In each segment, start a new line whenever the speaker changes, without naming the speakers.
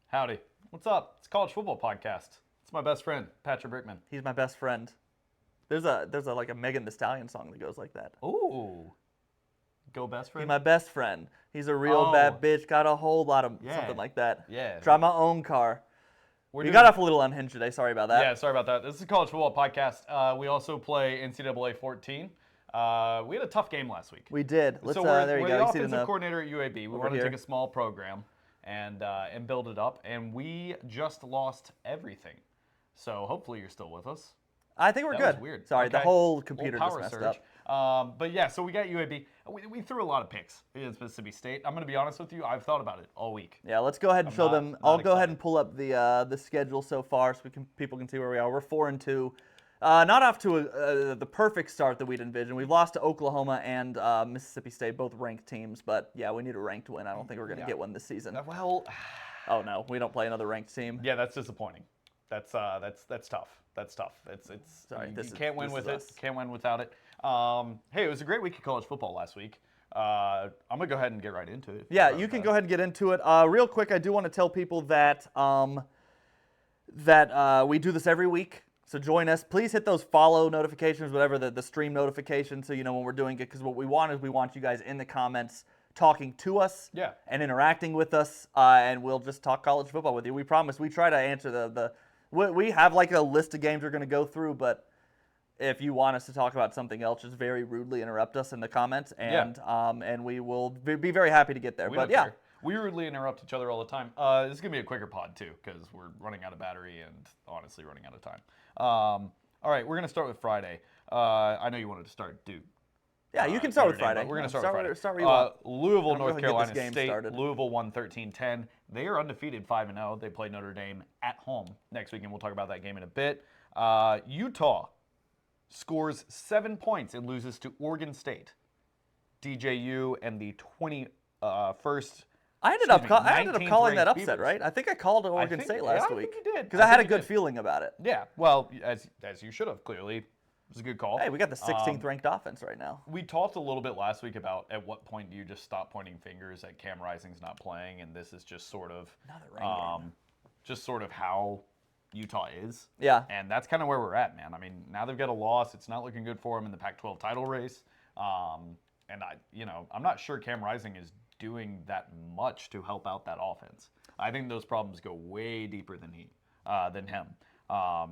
Howdy. What's up? It's a college football podcast. It's my best friend, Patrick Brickman.
He's my best friend. There's a like a Megan Thee Stallion song that goes like that.
Ooh. Go best
He's
friend?
my best friend. He's a real
Oh.
bad bitch. Got a whole lot of
Yeah.
something like that.
Yeah.
Drive my own car.
We're
We
doing-
got off a little unhinged today. Sorry about that.
Yeah, sorry about that. This is a college football podcast. We also play NCAA 14. We had a tough game last week.
We did. Let's
so we're,
there you
we're
go.
the
You see it in
offensive
the
coordinator at UAB. We want to
here.
take a small program and build it up. And we just lost everything. So hopefully you're still with us.
I think we're
That
good.
was weird.
Sorry, the
Okay.
whole computer
Little
just
power
messed
surge.
up.
But yeah, so we got UAB. We threw a lot of picks against Mississippi State. I'm going to be honest with you. I've thought about it all week.
Yeah, let's go ahead and
I'm
show
not-
them.
not
I'll go ahead
excited.
and pull up the schedule so far, so people can see where we are. We're 4-2. Not off to the perfect start that we'd envisioned. We've lost to Oklahoma and Mississippi State, both ranked teams. But yeah, we need a ranked win. I don't think we're going to get one this season.
Well,
Oh no, we don't play another ranked team.
yeah, that's disappointing. That's tough. That's tough. It's
Sorry,
you can't win with it.
us.
Can't win without it. Hey, it was a great week of college football last week. I'm gonna go ahead and get right into it.
Yeah, you can go ahead and get into it. Real quick, I do want to tell people that we do this every week. So join us. Please hit those follow notifications, whatever the stream notifications, so you know when we're doing it. Because what we want is we want you guys in the comments talking to us
Yeah.
and interacting with us, and we'll just talk college football with you. We promise. We try to answer we have like a list of games we're going to go through, but if you want us to talk about something else, just very rudely interrupt us in the comments, and we will be very happy to get there.
We
But
don't
yeah.
care. We rudely interrupt each other all the time. This is gonna be a quicker pod too, because we're running out of battery and honestly running out of time. All right, we're gonna start with Friday. I know you wanted to start Duke.
Yeah, you can start with
Notre Dame,
Friday.
but we're gonna
No,
start with Friday.
Start where you want.
Louisville,
I'm
North
gonna get this
Carolina
game
State.
started.
Louisville won 13-10. They are undefeated 5-0. They play Notre Dame at home next week, and we'll talk about that game in a bit. Utah scores 7 points and loses to Oregon State. DJU and the 21st.
I ended up
19th
calling that
ranked
upset,
Beavers.
right? I think I called Oregon
think-
State
yeah, I
last
think
week.
you did.
Because
I
I had a
think you
good
did.
feeling about it.
Yeah, well, as you should have, clearly. It was a good call.
Hey, we got the 16th ranked offense right now.
We talked a little bit last week about at what point do you just stop pointing fingers at Cam Rising's not playing, and this is just sort of
Another rain game.
just sort of how Utah is.
Yeah.
And that's kind of where we're at, man. I mean, now they've got a loss. It's not looking good for them in the Pac-12 title race. And I'm not sure Cam Rising is doing that much to help out that offense. I think those problems go way deeper than him.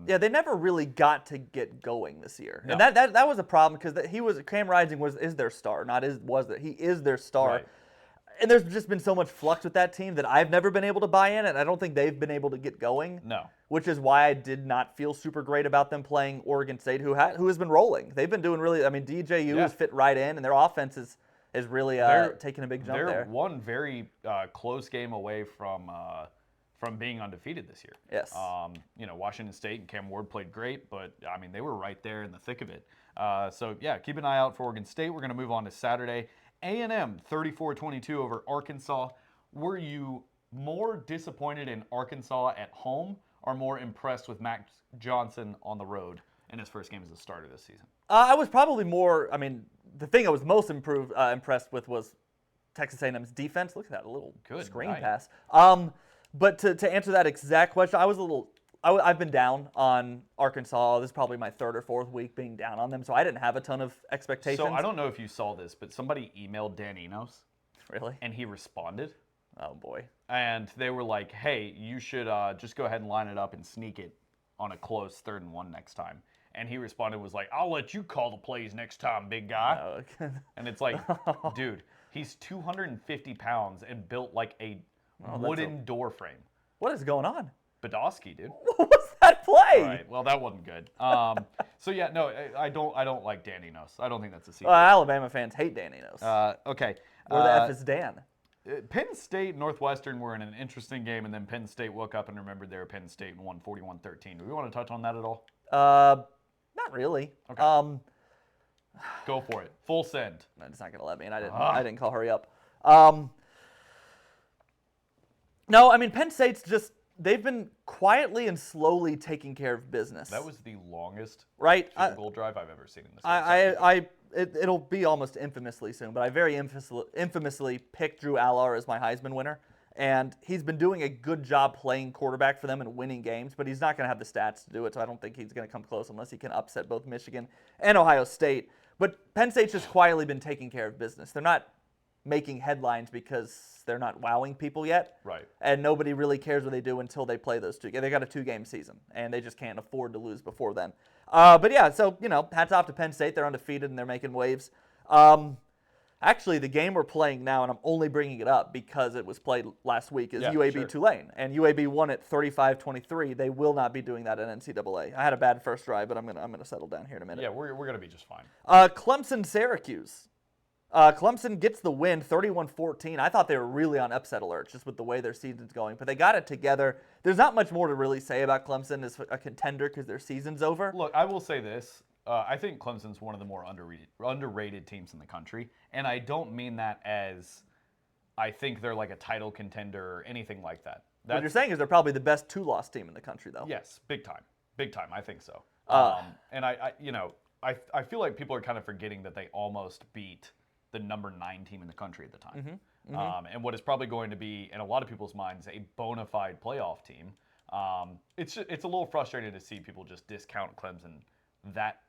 Yeah, they never really got to get going this year,
No.
and that was a problem because Cam Rising is their star, he is their star,
Right.
and there's just been so much flux with that team that I've never been able to buy in, and I don't think they've been able to get going.
No.
Which is why I did not feel super great about them playing Oregon State, who has been rolling. They've been doing really. I mean, DJU has fit right in, and their offense is really taking a big jump
They're
there.
one very close game away from being undefeated this year.
Yes.
Washington State and Cam Ward played great, but I mean they were right there in the thick of it. So yeah, keep an eye out for Oregon State. We're going to move on to Saturday. A&M 34-22 over Arkansas. Were you more disappointed in Arkansas at home, or more impressed with Max Johnson on the road in his first game as a starter this season?
I was probably more. I mean, the thing I was most impressed with was Texas A&M's defense. Look at that little
Good
screen
night.
pass. But to answer that exact question, I've been down on Arkansas. This is probably my third or fourth week being down on them, so I didn't have a ton of expectations.
So I don't know if you saw this, but somebody emailed Dan Enos,
Really?
and he responded.
Oh boy.
And they were like, hey, you should just go ahead and line it up and sneak it on a close 3rd and 1 next time. And he responded, was like, I'll let you call the plays next time, big guy.
Oh, okay.
And it's like, dude, he's 250 pounds and built like a wooden door frame.
What is going on?
Badowski, dude.
What was that play?
All right, well, that wasn't good. So, yeah, no, I don't like Dan Enos. I don't think that's a secret.
Alabama fans hate Dan Enos.
Okay.
Where the F is Dan?
Penn State, Northwestern were in an interesting game, and then Penn State woke up and remembered they were Penn State and won 41-13. Do we want to touch on that at all?
Not really.
Okay. Go for it. Full send.
It's not gonna let me, and I didn't call hurry up. No, I mean Penn State's they've been quietly and slowly taking care of business.
That was the longest
right.
field goal drive I've ever seen in this.
It'll be almost infamously soon, but I very infamously picked Drew Allard as my Heisman winner, And he's been doing a good job playing quarterback for them and winning games, but he's not going to have the stats to do it, so I don't think he's going to come close unless he can upset both Michigan and Ohio State. But Penn State's just quietly been taking care of business. They're not making headlines because they're not wowing people yet.
Right.
And nobody really cares what they do until they play those two. They got a 2-game season, and they just can't afford to lose before then. But yeah, so, hats off to Penn State. They're undefeated, and they're making waves. Actually, the game we're playing now, and I'm only bringing it up because it was played last week, is UAB Tulane. And UAB won it 35-23. They will not be doing that in NCAA. I had a bad first drive, but I'm gonna settle down here in a minute.
Yeah, we're going to be just fine.
Clemson-Syracuse. Clemson gets the win, 31-14. I thought they were really on upset alert just with the way their season's going, but they got it together. There's not much more to really say about Clemson as a contender because their season's over.
Look, I will say this. I think Clemson's one of the more underrated teams in the country, and I don't mean that as I think they're like a title contender or anything like that.
What you're saying is they're probably the best 2-loss team in the country, though.
Yes, big time. I think so. And I feel like people are kind of forgetting that they almost beat the number 9 team in the country at the time. And what is probably going to be, in a lot of people's minds, a bona fide playoff team. It's a little frustrating to see people just discount Clemson that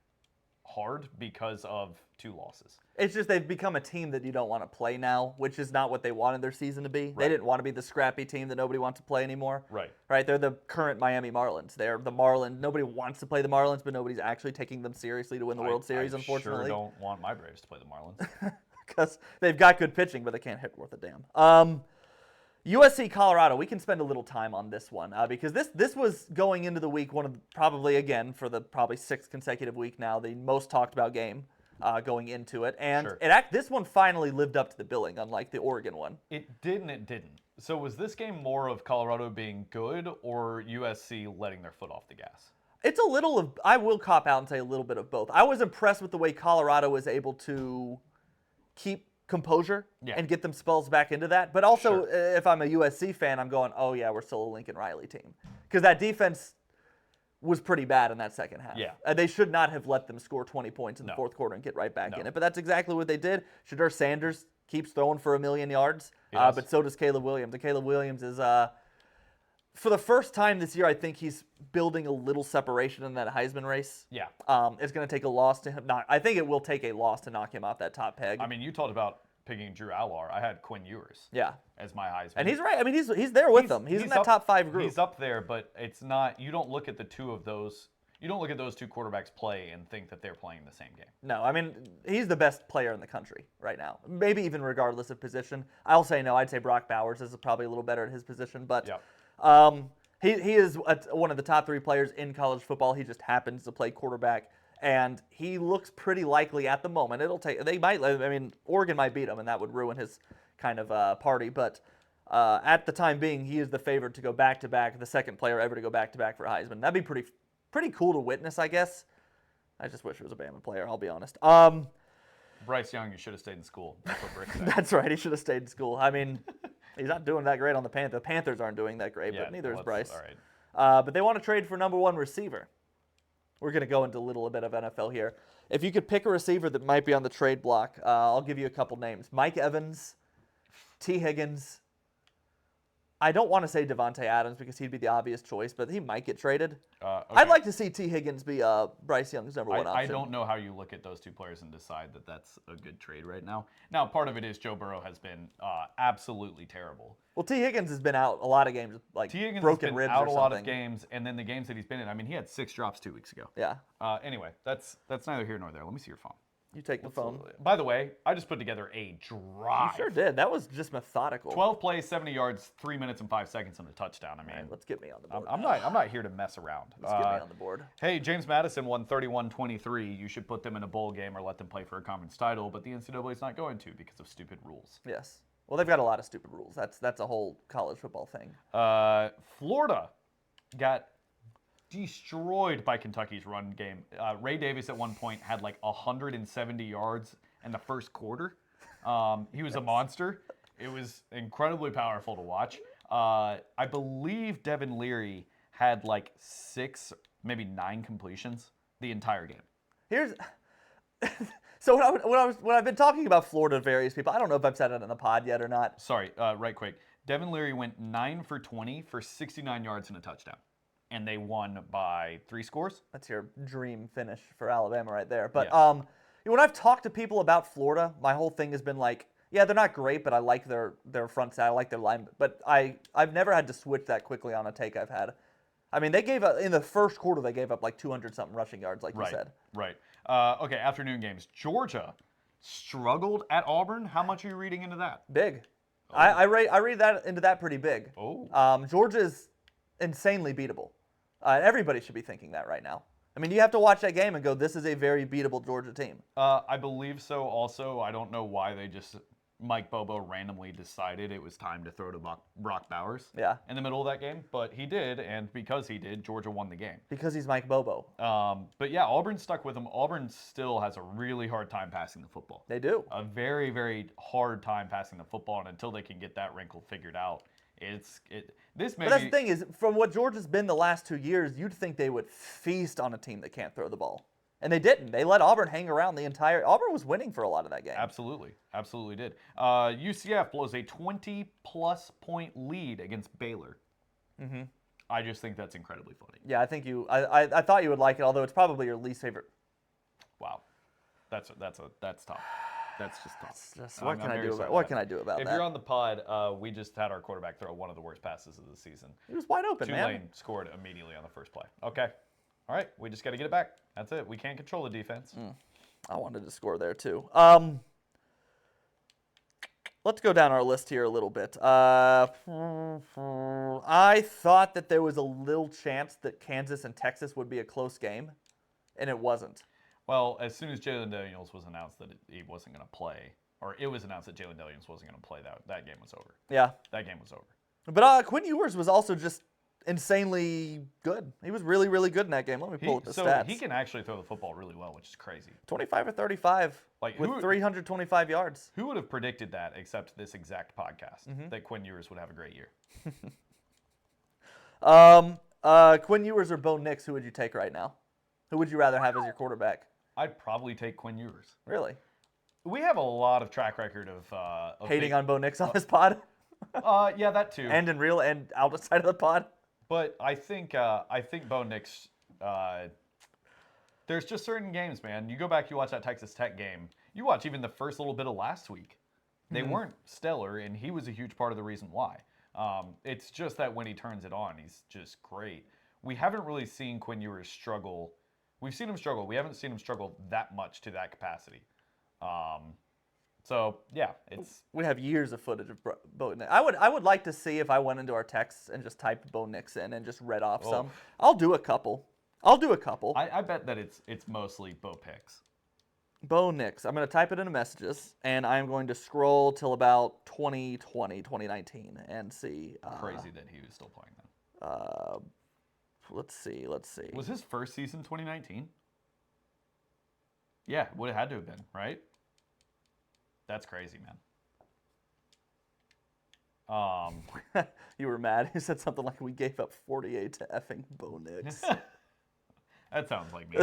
hard because of 2 losses.
It's just they've become a team that you don't want to play now, which is not what they wanted their season to be. Right. They didn't want to be the scrappy team that nobody wants to play anymore.
Right.
They're the current Miami Marlins. They're the Marlins. Nobody wants to play the Marlins, but nobody's actually taking them seriously to win the World Series, unfortunately.
I sure don't want my Braves to play the Marlins.
Because they've got good pitching, but they can't hit worth a damn. USC Colorado, we can spend a little time on this one because this was going into the week, one of probably, again, for the probably 6th consecutive week now, the most talked about game going into it. And this one finally lived up to the billing, unlike the Oregon one.
It didn't. So was this game more of Colorado being good or USC letting their foot off the gas?
It's a little of, I will cop out and say a little bit of both. I was impressed with the way Colorado was able to keep composure and get them spells back into that. But also, if I'm a USC fan, I'm going, oh, yeah, we're still a Lincoln Riley team. Because that defense was pretty bad in that second half.
Yeah.
They should not have let them score 20 points in the fourth quarter and get right back in it. But that's exactly what they did. Shedeur Sanders keeps throwing for 1,000,000 yards, but so does Caleb Williams. And Caleb Williams is, for the first time this year, I think he's building a little separation in that Heisman race.
Yeah.
It's going to take a loss to him. I think it will take a loss to knock him off that top peg.
I mean, you talked about picking Drew Allar. I had Quinn Ewers as my Heisman.
And he's right. I mean, he's there with them. He's in that top 5 group.
He's up there, but it's not – you don't look at the two of those – you don't look at those 2 quarterbacks play and think that they're playing the same game.
No, I mean, he's the best player in the country right now, maybe even regardless of position. I'll say no. I'd say Brock Bowers is probably a little better at his position, but he is one of the top 3 players in college football. He just happens to play quarterback, and he looks pretty likely at the moment. Oregon might beat him, and that would ruin his kind of party, but at the time being, he is the favorite to go back-to-back, the second player ever to go back-to-back for Heisman. That'd be pretty cool to witness, I guess. I just wish it was a Bama player, I'll be honest.
Bryce Young, you should have stayed in school. That's what Brick said.
That's right, he should have stayed in school. I mean, he's not doing that great on the Panthers. The Panthers aren't doing that great, but neither is Bryce.
All right.
But they want to trade for number 1 receiver. We're going to go into a little bit of NFL here. If you could pick a receiver that might be on the trade block, I'll give you a couple names. Mike Evans, T. Higgins. I don't want to say Devontae Adams because he'd be the obvious choice, but he might get traded.
Okay.
I'd like to see T. Higgins be Bryce Young's number 1 option.
I don't know how you look at those 2 players and decide that that's a good trade right now. Now, part of it is Joe Burrow has been absolutely terrible.
Well, T. Higgins has been out a lot of games, like
T. Higgins
broken
has
ribs
been out
or
a
something.
lot of games, and then the games that he's been in. I mean, he had 6 drops 2 weeks ago.
Yeah.
Anyway, that's neither here nor there. Let me see your phone.
You take the phone.
By the way, I just put together a drive.
You sure did. That was just methodical.
12 plays, 70 yards, 3 minutes and 5 seconds on a touchdown. I mean,
right, let's get me on the board.
I'm not here to mess around.
Let's get me on the board.
Hey, James Madison won 31-23. You should put them in a bowl game or let them play for a conference title, but the NCAA is not going to because of stupid rules.
Yes. Well, they've got a lot of stupid rules. That's a whole college football thing.
Florida got destroyed by Kentucky's run game. Ray Davis at one point had like 170 yards in the first quarter. He was a monster. It was incredibly powerful to watch. I believe Devin Leary had like 6, maybe 9 completions the entire game.
So when I've been talking about Florida to various people, I don't know if I've said it in the pod yet or not.
Sorry, right quick. Devin Leary went 9 for 20 for 69 yards and a touchdown. And they won by 3 scores.
That's your dream finish for Alabama right there. But
Yes.
when I've talked to people about Florida, my whole thing has been like, yeah, they're not great, but I like their front side. I like their line. But I've never had to switch that quickly on a take I've had. I mean, they gave up in the first quarter. They gave up like 200-something rushing yards, like you said.
Right. Okay, afternoon games. Georgia struggled at Auburn. How much are you reading into that?
Big. I read that into that pretty big. Georgia's insanely beatable. Everybody should be thinking that right now. I mean, you have to watch that game and go, this is a very beatable Georgia team.
I believe so also. I don't know why they just, Mike Bobo randomly decided it was time to throw to Brock Bowers in the middle of that game. But he did, and because he did, Georgia won the game.
Because he's Mike Bobo.
But yeah, Auburn stuck with him. Auburn still has a really hard time passing the football.
They do.
A very, very hard time passing the football, and until they can get that wrinkle figured out, But
that's the thing is, from what Georgia's been the last 2 years, you'd think they would feast on a team that can't throw the ball. And they didn't. They let Auburn hang around the entire – Auburn was winning for a lot of that game.
Absolutely did. UCF blows a 20-plus point lead against Baylor.
Mm-hmm.
I just think that's incredibly funny.
Yeah, I think I thought you would like it, although it's probably your least favorite.
Wow. That's tough. That's just tough.
What can I do about that?
If you're on the pod, we just had our quarterback throw one of the worst passes of the season.
He was wide open, man.
Tulane scored immediately on the first play. Okay. All right. We just got to get it back. That's it. We can't control the defense.
I wanted to score there, too. Let's go down our list here a little bit. I thought that there was a little chance that Kansas and Texas would be a close game, and it wasn't.
Well, as soon as Jalen Daniels was announced that he wasn't going to play, or it was announced that Jalen Daniels wasn't going to play, that game was over.
Yeah.
That game was over.
But Quinn Ewers was also just insanely good. He was really, really good in that game. Let me pull up the stats.
So he can actually throw the football really well, which is crazy.
25 or 35 with 325 yards.
Who would have predicted that except this exact podcast, that Quinn Ewers would have a great year?
Quinn Ewers or Bo Nix, who would you take right now? Who would you rather have as your quarterback?
I'd probably take Quinn Ewers.
Really?
We have a lot of track record of
hating on Bo Nix on this pod.
Yeah, that too.
And in real and outside of the pod.
But I think Bo Nix. There's just certain games, man. You go back, you watch that Texas Tech game. You watch even the first little bit of last week. They weren't stellar, and he was a huge part of the reason why. It's just that when he turns it on, he's just great. We haven't really seen Quinn Ewers struggle. We've seen him struggle. We haven't seen him struggle that much to that capacity. So yeah,
we have years of footage of Bo Nix. I would like to see if I went into our texts and just typed Bo Nix in and just read off some. I'll do a couple.
I bet that it's mostly Bo picks.
Bo Nix. I'm going to type it into messages, and I'm going to scroll till about 2019 and see.
Crazy that he was still playing then.
Let's see.
Was his first season 2019? Yeah, would have had to have been, right? That's crazy, man.
You were mad. You said something like we gave up 48 to effing Bo Nix.
That sounds like me.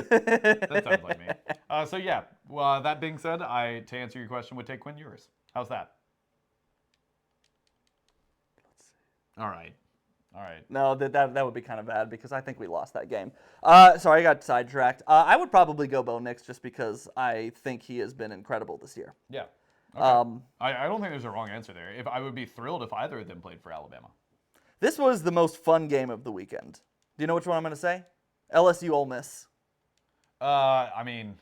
So yeah, well, that being said, to answer your question, would take Quinn Ewers. How's that?
Let's see.
All right.
No, that would be kind of bad because I think we lost that game. Sorry, I got sidetracked. I would probably go Bo Nix just because I think he has been incredible this year.
Yeah. Okay. I don't think there's a wrong answer there. If I would be thrilled if either of them played for Alabama.
This was the most fun game of the weekend. Do you know which one I'm going to say? LSU Ole Miss.
I mean,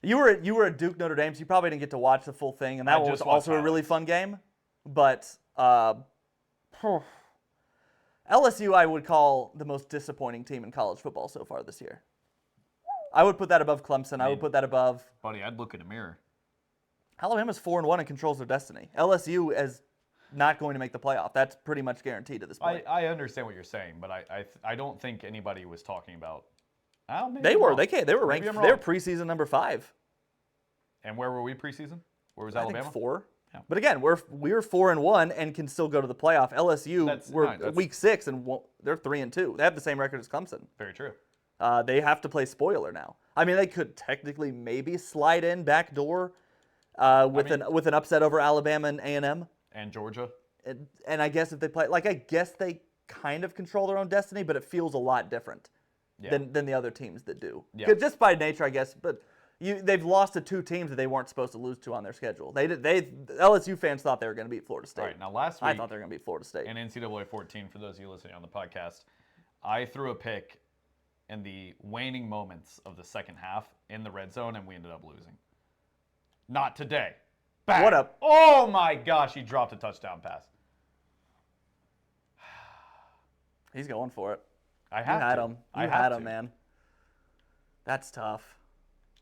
you were at Duke Notre Dame, so you probably didn't get to watch the full thing, and that one was also a really fun game. But LSU, I would call the most disappointing team in college football so far this year. I would put that above Clemson. I would put that above.
Buddy, I'd look in a mirror.
Alabama's 4-1 and controls their destiny. LSU is not going to make the playoff. That's pretty much guaranteed at this point.
I understand what you're saying, but I don't think anybody was talking about.
They were ranked. They were preseason number 5.
And where were we preseason? Where was Alabama?
I think 4.
Yeah.
But again, we're 4-1 and can still go to the playoff. LSU we're week 6 and they're 3-2. They have the same record as Clemson.
Very true.
They have to play spoiler now. I mean, they could technically maybe slide in back door with an upset over Alabama and A&M
and Georgia.
And I guess if they play, like, I guess they kind of control their own destiny, but it feels a lot different than the other teams that do.
Yeah.
Just by nature, I guess. But they've lost to 2 teams that they weren't supposed to lose to on their schedule. LSU fans thought they were going to beat Florida State.
All right, now last week,
I thought they were going to beat Florida State.
in NCAA 14, for those of you listening on the podcast, I threw a pick in the waning moments of the second half in the red zone, and we ended up losing. Not today. Bang.
What up?
Oh my gosh, he dropped a touchdown pass.
He's going for it.
I had
him.
I
You
had
had
to.
him, man. That's tough.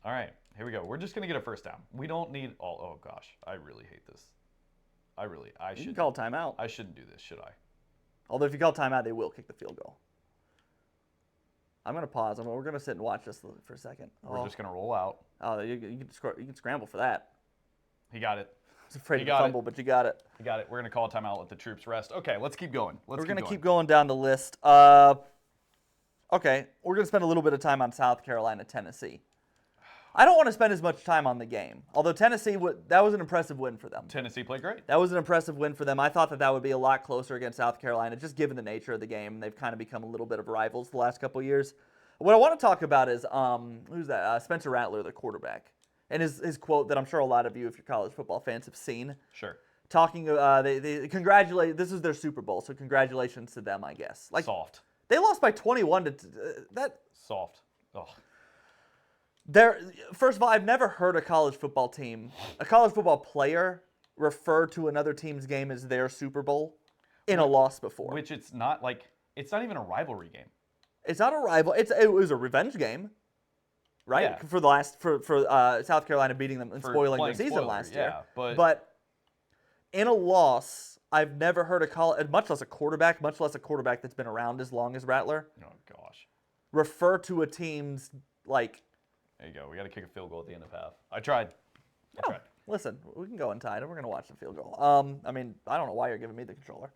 All right, here we go. We're just going to get a first down. We don't need all. Oh gosh, I really hate this. I
You
should
can call timeout.
I shouldn't do this, should I?
Although if you call timeout, they will kick the field goal. I'm going to pause. We're going to sit and watch this for a second.
We're just going to roll out.
Oh, you can scramble for that.
He got it.
I was afraid
You
to
got
fumble, but you got it.
He got it. We're going to call a timeout, let the troops rest. Okay, let's keep going.
We're going to keep going down the list. Okay, we're going to spend a little bit of time on South Carolina, Tennessee. I don't want to spend as much time on the game. Although Tennessee, that was an impressive win for them.
Tennessee played great.
That was an impressive win for them. I thought that would be a lot closer against South Carolina, just given the nature of the game. They've kind of become a little bit of rivals the last couple of years. What I want to talk about is, who's that? Spencer Rattler, the quarterback. And his quote that I'm sure a lot of you, if you're college football fans, have seen.
Sure.
Talking, they congratulate. This is their Super Bowl, so congratulations to them, I guess. Like,
Soft.
they lost by 21 to that.
Soft. Oh.
First of all, I've never heard a college football player refer to another team's game as their Super Bowl in a loss before.
Which it's not even a rivalry game.
It's not a rival. It was a revenge game, right?
Yeah.
For South Carolina beating them and spoiling their season last year. But in a loss, I've never heard much less a quarterback that's been around as long as Rattler,
Oh gosh.
refer to a team's like.
There you go. We got to kick a field goal at the end of half. I tried.
Listen, we can go untied and we're going to watch the field goal. I mean, I don't know why you're giving me the controller.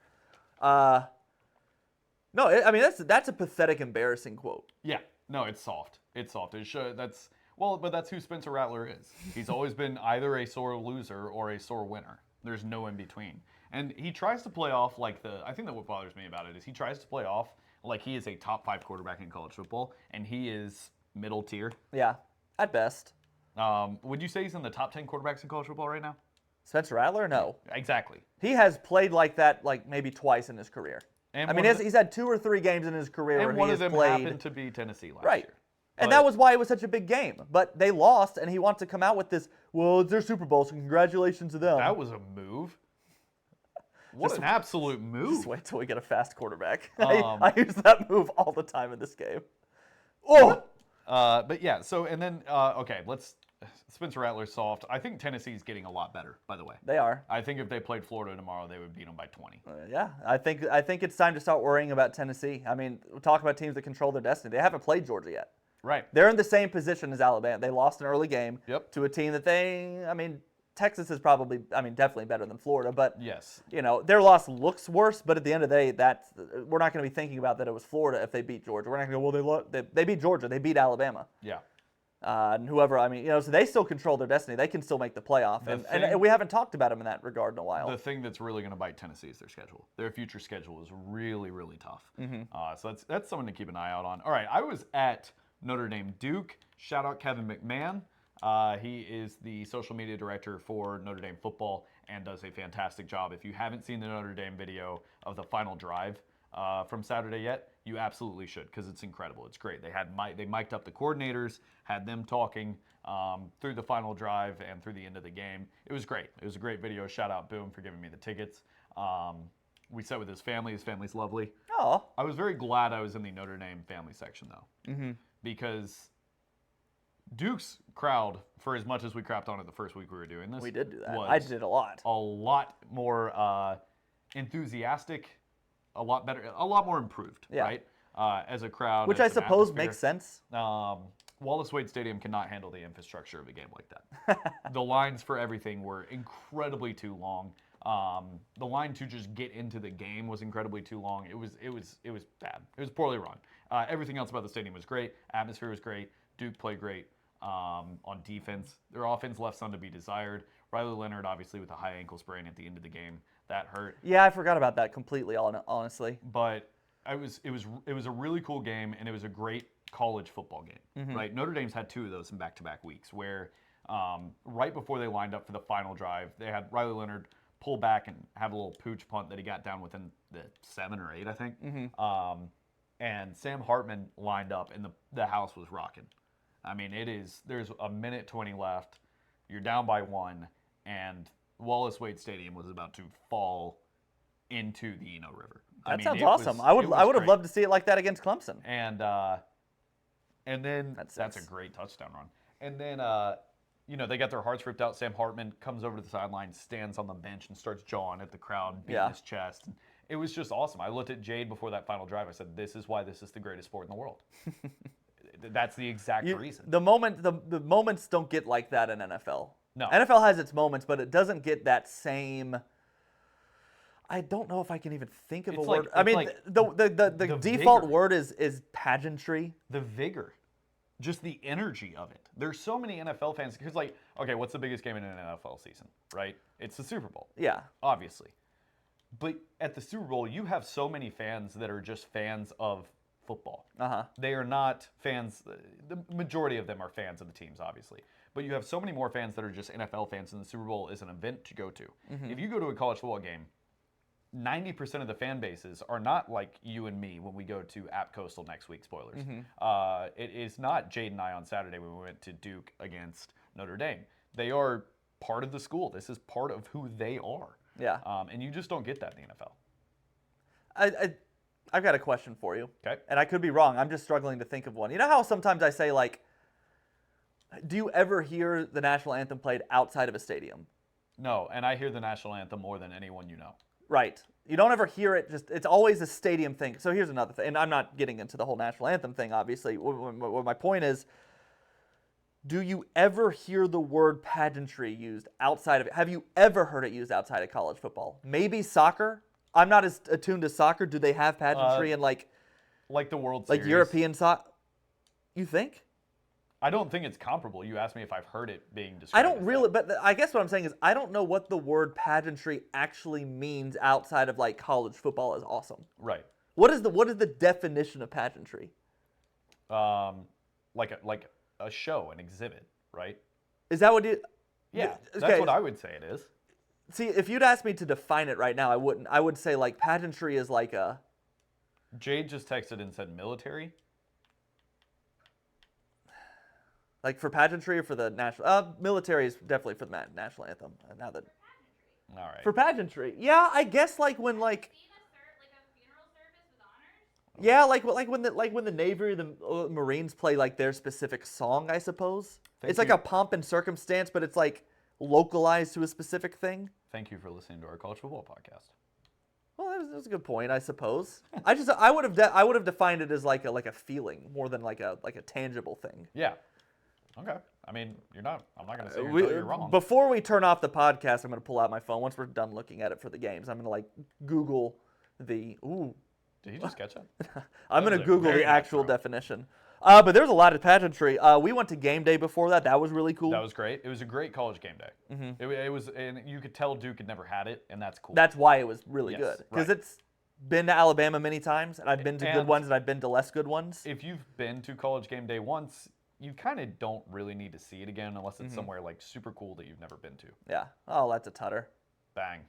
No, I mean that's a pathetic, embarrassing quote.
Yeah. No, it's soft. It's soft. But that's who Spencer Rattler is. He's always been either a sore loser or a sore winner. There's no in between. And he tries to play off I think that what bothers me about it is he tries to play off like he is a top 5 quarterback in college football, and he is middle tier.
Yeah, at best.
Would you say he's in the top 10 quarterbacks in college football right now?
Spencer Rattler? No.
Exactly.
He has played like that maybe twice in his career.
And
he's had 2 or 3 games in his career where
one
he
of
has
them
played.
happened to be Tennessee last
Right.
year.
And that was why it was such a big game. But they lost, and he wants to come out with this, well, it's their Super Bowl, so congratulations to them.
That was a move. What an absolute move.
Just wait till we get a fast quarterback. I use that move all the time in this game. Oh!
But yeah, so, and then, okay, Spencer Rattler's soft. I think Tennessee's getting a lot better, by the way.
They are.
I think if they played Florida tomorrow, they would beat them by 20.
Yeah, I think it's time to start worrying about Tennessee. I mean, we'll talk about teams that control their destiny. They haven't played Georgia yet.
Right.
They're in the same position as Alabama. They lost an early game to a team that Texas is definitely better than Florida, but
yes,
their loss looks worse. But at the end of the day, we're not going to be thinking about that it was Florida if they beat Georgia. We're not going to go, well, they beat Georgia, they beat Alabama.
Yeah.
And whoever, so they still control their destiny. They can still make the playoff, and we haven't talked about them in that regard in a while.
The thing that's really going to bite Tennessee is their schedule. Their future schedule is really, really tough.
Mm-hmm.
So that's something to keep an eye out on. All right, I was at Notre Dame Duke. Shout out Kevin McMahon. He is the social media director for Notre Dame football and does a fantastic job. If you haven't seen the Notre Dame video of the final drive from Saturday yet, you absolutely should, because it's incredible. It's great. They mic'd up the coordinators, had them talking through the final drive and through the end of the game. It was great. It was a great video. Shout out Boom for giving me the tickets. We sat with his family. His family's lovely.
Oh.
I was very glad I was in the Notre Dame family section, though, because Duke's crowd, for as much as we crapped on it the first week we were doing this,
we did do that. I did a lot.
A lot more enthusiastic, a lot better, a lot more improved, right? As a crowd,
which I suppose makes sense.
Wallace Wade Stadium cannot handle the infrastructure of a game like that. The lines for everything were incredibly too long. The line to just get into the game was incredibly too long. It was bad. It was poorly run. Everything else about the stadium was great. Atmosphere was great. Duke played great. on defense. Their offense left some to be desired. Riley Leonard, obviously, with a high ankle sprain at the end of the game, that hurt.
Yeah, I forgot about that completely, honestly.
But it was a really cool game, and it was a great college football game, right? Notre Dame's had 2 of those in back-to-back weeks, where right before they lined up for the final drive, they had Riley Leonard pull back and have a little pooch punt that he got down within the 7 or 8, I think. And Sam Hartman lined up, and the house was rocking. I mean, there's a minute 20 left. You're down by 1, and Wallace Wade Stadium was about to fall into the Eno River.
That sounds awesome. I would have
great.
loved to see it like that against Clemson.
And then that's a great touchdown run. And then they got their hearts ripped out. Sam Hartman comes over to the sideline, stands on the bench, and starts jawing at the crowd, beating his chest. And it was just awesome. I looked at Jade before that final drive. I said, "This is why this is the greatest sport in the world." That's the exact reason.
The moments don't get like that in NFL.
No.
NFL has its moments, but it doesn't get that same. I don't know if I can even think of a word. I mean, the default word is pageantry.
The vigor, just the energy of it. There's so many NFL fans because, okay, what's the biggest game in an NFL season, right? It's the Super Bowl.
Yeah.
Obviously. But at the Super Bowl, you have so many fans that are just fans of football. They are not fans. The majority of them are fans of the teams, obviously. But you have so many more fans that are just NFL fans, and the Super Bowl is an event to go to. If you go to a college football game, 90% of the fan bases are not like you and me when we go to App Coastal next week. Spoilers. It is not Jade and I on Saturday when we went to Duke against Notre Dame. They are part of the school. This is part of who they are.
Yeah.
And you just don't get that in the NFL.
I've got a question for you.
Okay.
And I could be wrong. I'm just struggling to think of one. You know how sometimes I say, do you ever hear the national anthem played outside of a stadium?
No, and I hear the national anthem more than anyone you know.
Right. You don't ever hear it. It's always a stadium thing. So here's another thing. And I'm not getting into the whole national anthem thing, obviously. What my point is, do you ever hear the word pageantry used outside of it? Have you ever heard it used outside of college football? Maybe soccer? I'm not as attuned to soccer. Do they have pageantry in
like the World Series?
Like European soccer? You think?
I don't think it's comparable. You asked me if I've heard it being described.
I don't really, but I guess what I'm saying is I don't know what the word pageantry actually means outside of college football is awesome.
Right.
What is the definition of pageantry?
Like a show, an exhibit, right?
Is that what you?
Yeah, that's what I would say it is.
See, if you'd asked me to define it right now, I wouldn't. I would say pageantry is like a.
Jade just texted and said military.
Like for pageantry or for the national? Military is definitely for the national anthem. Now that.
All right.
For pageantry, yeah, I guess when Yeah, like when the Navy or the Marines play their specific song, I suppose. It's like a pomp and circumstance, but it's localized to a specific thing.
Thank you for listening to our college football podcast.
Well, that's a good point, I suppose. I would have defined it as like a feeling more than like a tangible thing.
Yeah. Okay. I mean, I'm not going to say you're wrong.
Before we turn off the podcast, I'm going to pull out my phone. Once we're done looking at it for the games, I'm going to Google the. Ooh.
Did you just catch that?
I'm going to Google the actual definition. But there's a lot of pageantry. We went to game day before that. That was really cool.
That was great. It was a great college game day. Mm-hmm. It was, and you could tell Duke had never had it, and that's cool.
That's why it was really good. Because
right.
It's been to Alabama many times, and I've been to good ones, and I've been to less good ones.
If you've been to college game day once, you kind of don't really need to see it again unless it's somewhere super cool that you've never been to.
Yeah. Oh, that's a tutter.
Bang.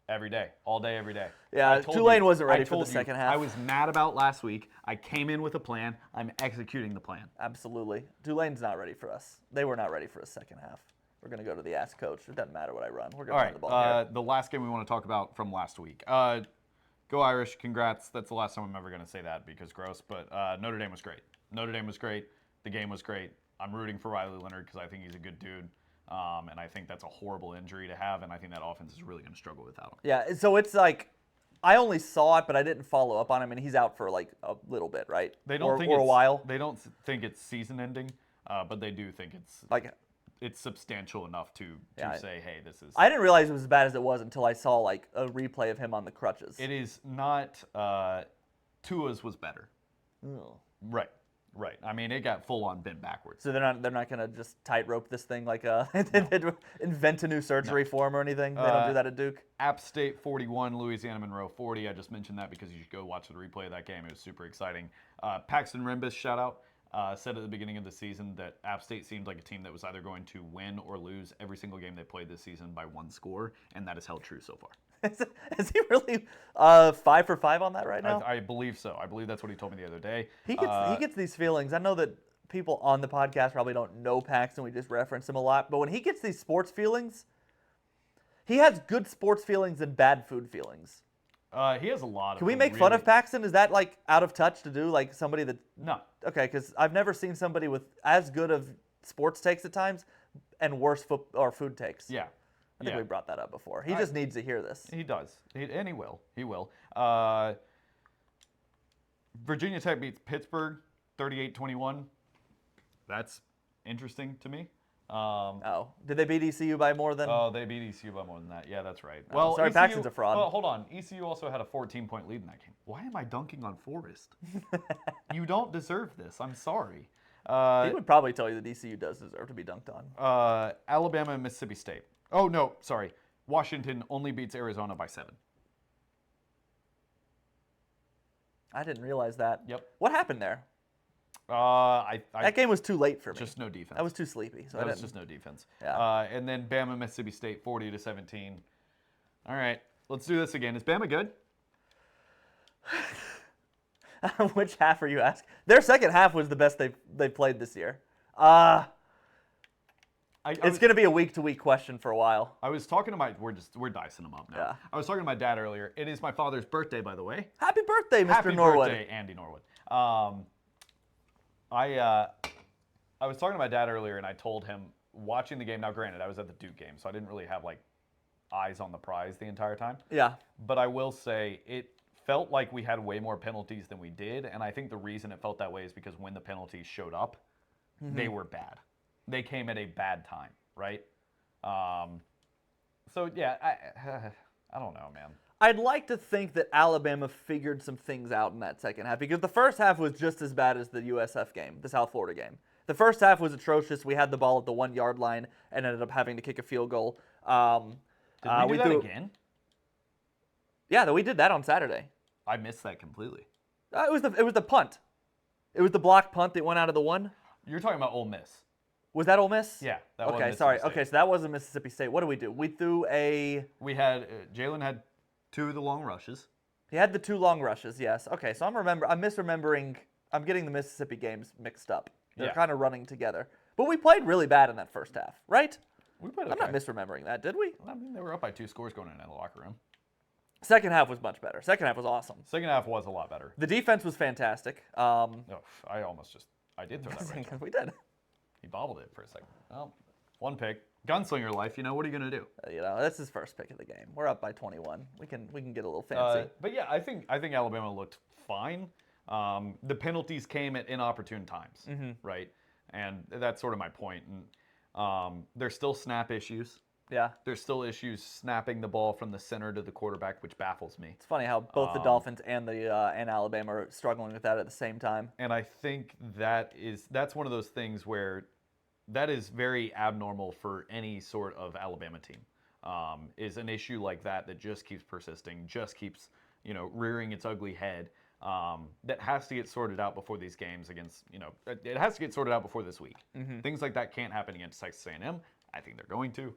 Every day. All day, every day.
Yeah, Tulane wasn't ready for the second half.
I was mad about last week. I came in with a plan. I'm executing the plan.
Absolutely. Tulane's not ready for us. They were not ready for a second half. We're going to go to the Ask Coach. It doesn't matter what I run. We're going to run the ball here.
The last game we want to talk about from last week. Go Irish. Congrats. That's the last time I'm ever going to say that because gross. But Notre Dame was great. Notre Dame was great. The game was great. I'm rooting for Riley Leonard because I think he's a good dude. And I think that's a horrible injury to have, and I think that offense is really going to struggle without him.
Yeah, so it's I only saw it, but I didn't follow up on him, and he's out for a little bit, right?
They don't think
or a while.
They don't think it's season ending, but they do think it's it's substantial enough to say, hey, this is.
I didn't realize it was as bad as it was until I saw a replay of him on the crutches.
It is not. Tua's was better.
Oh.
Right. Right. I mean, it got full on bent backwards.
So they're not gonna just tightrope this thing like invent a new surgery form or anything. They don't do that at Duke.
App State 41, Louisiana Monroe 40. I just mentioned that because you should go watch the replay of that game. It was super exciting. Paxton Rimbus, shout out, said at the beginning of the season that App State seemed like a team that was either going to win or lose every single game they played this season by one score, and that has held true so far.
Is he really 5 for 5 on that right now?
I believe so. I believe that's what he told me the other day.
He gets these feelings. I know that people on the podcast probably don't know Paxton. We just reference him a lot. But when he gets these sports feelings, he has good sports feelings and bad food feelings.
He has a lot of.
Can we make fun of Paxton? Is that like out of touch to do? Like somebody that.
No.
Okay, because I've never seen somebody with as good of sports takes at times and worse food takes.
Yeah.
I think we brought that up before. He just needs to hear this.
He does. And he will. He will. Virginia Tech beats Pittsburgh 38-21. That's interesting to me.
Did they beat ECU by more than?
Oh, they beat ECU by more than that. Yeah, that's right.
Oh, sorry,
ECU,
Paxton's a fraud.
Well, hold on. ECU also had a 14-point lead in that game. Why am I dunking on Forrest? You don't deserve this. I'm sorry.
He would probably tell you that ECU does deserve to be dunked on.
Alabama and Mississippi State. Oh, no, sorry. Washington only beats Arizona by 7.
I didn't realize that.
Yep.
What happened there?
That
game was too late for me.
Just no defense.
I was too sleepy. So
that was just no defense.
Yeah.
And then Bama, Mississippi State, 40-17. All right, let's do this again. Is Bama good?
Which half are you asking? Their second half was the best they've played this year. It's going to be a week-to-week question for a while.
I was talking to we're dicing them up now.
Yeah.
I was talking to my dad earlier. It is my father's birthday, by the way.
Happy birthday, Mr.
Happy
Norwood.
birthday, Andy Norwood. I was talking to my dad earlier, and I told him watching the game. Now, granted, I was at the Duke game, so I didn't really have like eyes on the prize the entire time.
Yeah.
But I will say it felt like we had way more penalties than we did, and I think the reason it felt that way is because when the penalties showed up, they were bad. They came at a bad time, right? So yeah, I don't know, man.
I'd like to think that Alabama figured some things out in that second half because the first half was just as bad as the USF game, the South Florida game. The first half was atrocious. We had the ball at the 1-yard line and ended up having to kick a field goal.
Did we do that again?
Yeah, we did that on Saturday.
I missed that completely.
It was the punt. It was the block punt that went out of the 1.
You're talking about Ole Miss.
Was that Ole Miss?
Yeah. That
okay, sorry. Okay, so that wasn't Mississippi State. What did we do? We threw
We had Jalen had 2 of the long rushes.
He had the 2 long rushes. Yes. Okay, so I'm misremembering. I'm getting the Mississippi games mixed up. They're kind of running together. But we played really bad in that first half, right?
We played okay.
I'm not misremembering that, did we?
I mean, they were up by 2 scores going into the locker room.
Second half was much better. Second half was awesome.
Second half was a lot better.
The defense was fantastic.
I did throw that right.
We did.
He bobbled it for a second. Well, 1 pick. Gunslinger life, what are you going to do?
That's his first pick of the game. We're up by 21. We can get a little fancy.
But yeah, I think Alabama looked fine. The penalties came at inopportune times, right? And that's sort of my point. And there's still snap issues.
Yeah.
There's still issues snapping the ball from the center to the quarterback, which baffles me.
It's funny how both the Dolphins and Alabama are struggling with that at the same time.
And I think that's one of those things where that is very abnormal for any sort of Alabama team. Is an issue like that just keeps persisting, just keeps rearing its ugly head. That has to get sorted out before these games against it has to get sorted out before this week. Things like that can't happen against Texas A&M. I think they're going to.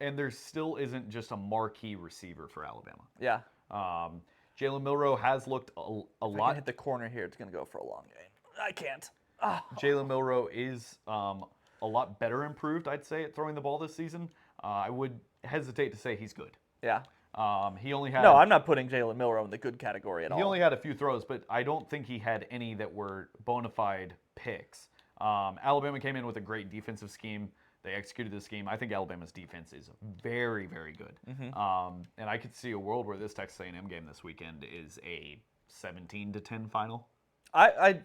And there still isn't just a marquee receiver for Alabama.
Yeah.
Jalen Milroe has looked a lot.
If I can hit the corner here, it's going to go for a long game. I can't. Oh.
Jalen Milroe is a lot better improved, I'd say, at throwing the ball this season. I would hesitate to say he's good.
Yeah.
He only had.
No, I'm not putting Jalen Milroe in the good category at all.
He only had a few throws, but I don't think he had any that were bona fide picks. Alabama came in with a great defensive scheme. They executed the scheme. I think Alabama's defense is very, very good. And I could see a world where this Texas A&M game this weekend is a 17-10 final.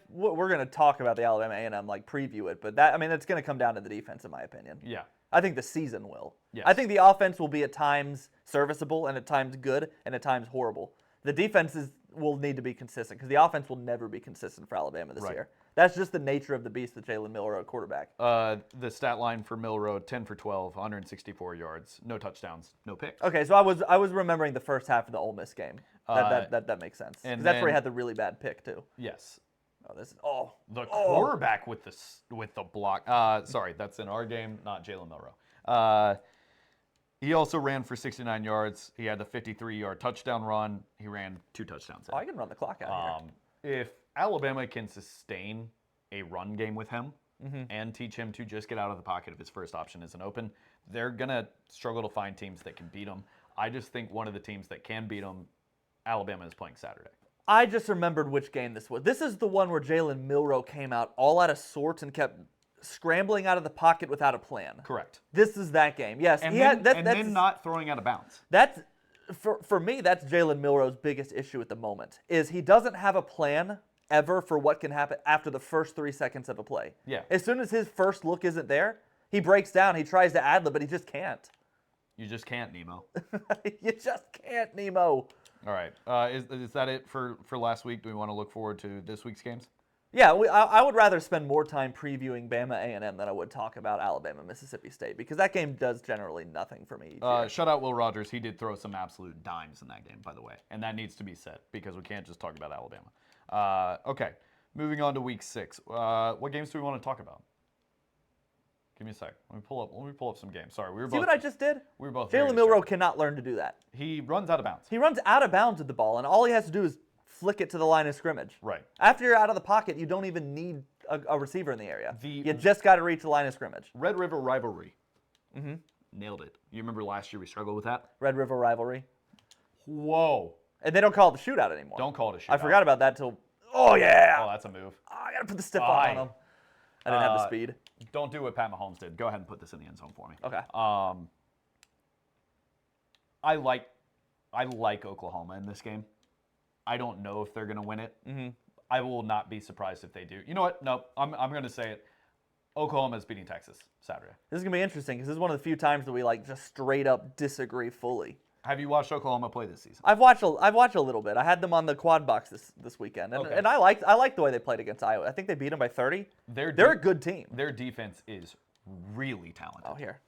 We're going to talk about the Alabama A&M, preview it, but it's going to come down to the defense, in my opinion.
Yeah.
I think the season will.
Yes.
I think the offense will be at times serviceable and at times good and at times horrible. The defenses will need to be consistent because the offense will never be consistent for Alabama this year. That's just the nature of the beast that Jalen Milroe at quarterback.
The stat line for Milroe: 10 for 12, 164 yards, no touchdowns, no picks.
Okay, so I was remembering the first half of the Ole Miss game. That makes sense.
and
Because that's where he
then-
had the really bad pick too.
Yes.
The
Quarterback with the block. Sorry, that's in our game, not Jalen Milroe. He also ran for 69 yards. He had the 53-yard touchdown run. He ran 2 touchdowns.
I can run the clock out here.
If Alabama can sustain a run game with him and teach him to just get out of the pocket if his first option isn't open, they're going to struggle to find teams that can beat him. I just think one of the teams that can beat him, Alabama, is playing Saturday.
I just remembered which game this was. This is the one where Jalen Milroe came out all out of sorts and kept scrambling out of the pocket without a plan.
Correct.
This is that game. Yes.
And,
that's
then not throwing out of bounds.
That's for me, that's Jalen Milroe's biggest issue at the moment, is he doesn't have a plan ever for what can happen after the first 3 seconds of a play.
Yeah.
As soon as his first look isn't there, he breaks down, he tries to ad-lib, but he just can't.
You just can't, Nemo.
You just can't, Nemo.
All right. Is that it for last week? Do we want to look forward to this week's games?
Yeah, I would rather spend more time previewing Bama A&M than I would talk about Alabama, Mississippi State, because that game does generally nothing for me.
Shut out Will Rogers. He did throw some absolute dimes in that game, by the way, and that needs to be said because we can't just talk about Alabama. Okay, moving on to Week 6. What games do we want to talk about? Give me a sec. Let me pull up some games. Sorry, we were both.
See what I just did?
We were both.
Jalen Milroe cannot learn to do that.
He runs out of bounds.
He runs out of bounds with the ball, and all he has to do is flick it to the line of scrimmage.
Right.
After you're out of the pocket, you don't even need a receiver in the area.
The-
You just got to reach the line of scrimmage.
Red River rivalry. Nailed it. You remember last year we struggled with that?
Red River rivalry.
Whoa.
And they don't call it the shootout anymore.
Don't call it a shootout.
I forgot about that till. Oh yeah!
Oh, that's a move.
I got to put the stiff arm on him. I didn't have the speed.
Don't do what Pat Mahomes did. Go ahead and put this in the end zone for me.
Okay.
I like Oklahoma in this game. I don't know if they're going to win it. I will not be surprised if they do. You know what? No, I'm going to say it. Oklahoma is beating Texas Saturday.
This is gonna be interesting because this is one of the few times that we just straight up disagree fully.
Have you watched Oklahoma play this season?
I've watched a little bit. I had them on the quad box this weekend, and,
Okay.
and I liked the way they played against Iowa. I think they beat them by 30. They're a good team.
Their defense is really talented.
Oh, here.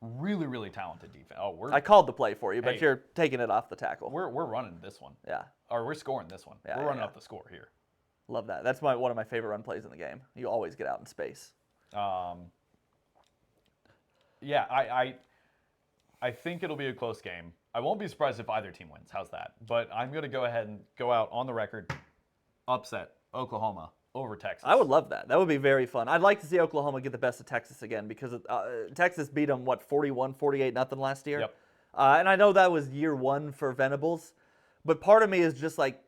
Really, really talented defense. Oh,
I called the play for you, but
Hey.
you're taking it off the tackle.
we're running this one.
Yeah,
Or we're scoring this one.
Yeah,
we're running
yeah.
up the score here.
love that. That's one of my favorite run plays in the game. You always get out in space.
Yeah, I think it'll be a close game. I won't be surprised if either team wins. How's that? But I'm going to go ahead and go out on the record, upset Oklahoma over Texas.
I would love that. That would be very fun. I'd like to see Oklahoma get the best of Texas again because Texas beat them, 41, 48 nothing last year?
Yep.
And I know that was year one for Venables, but part of me is just like,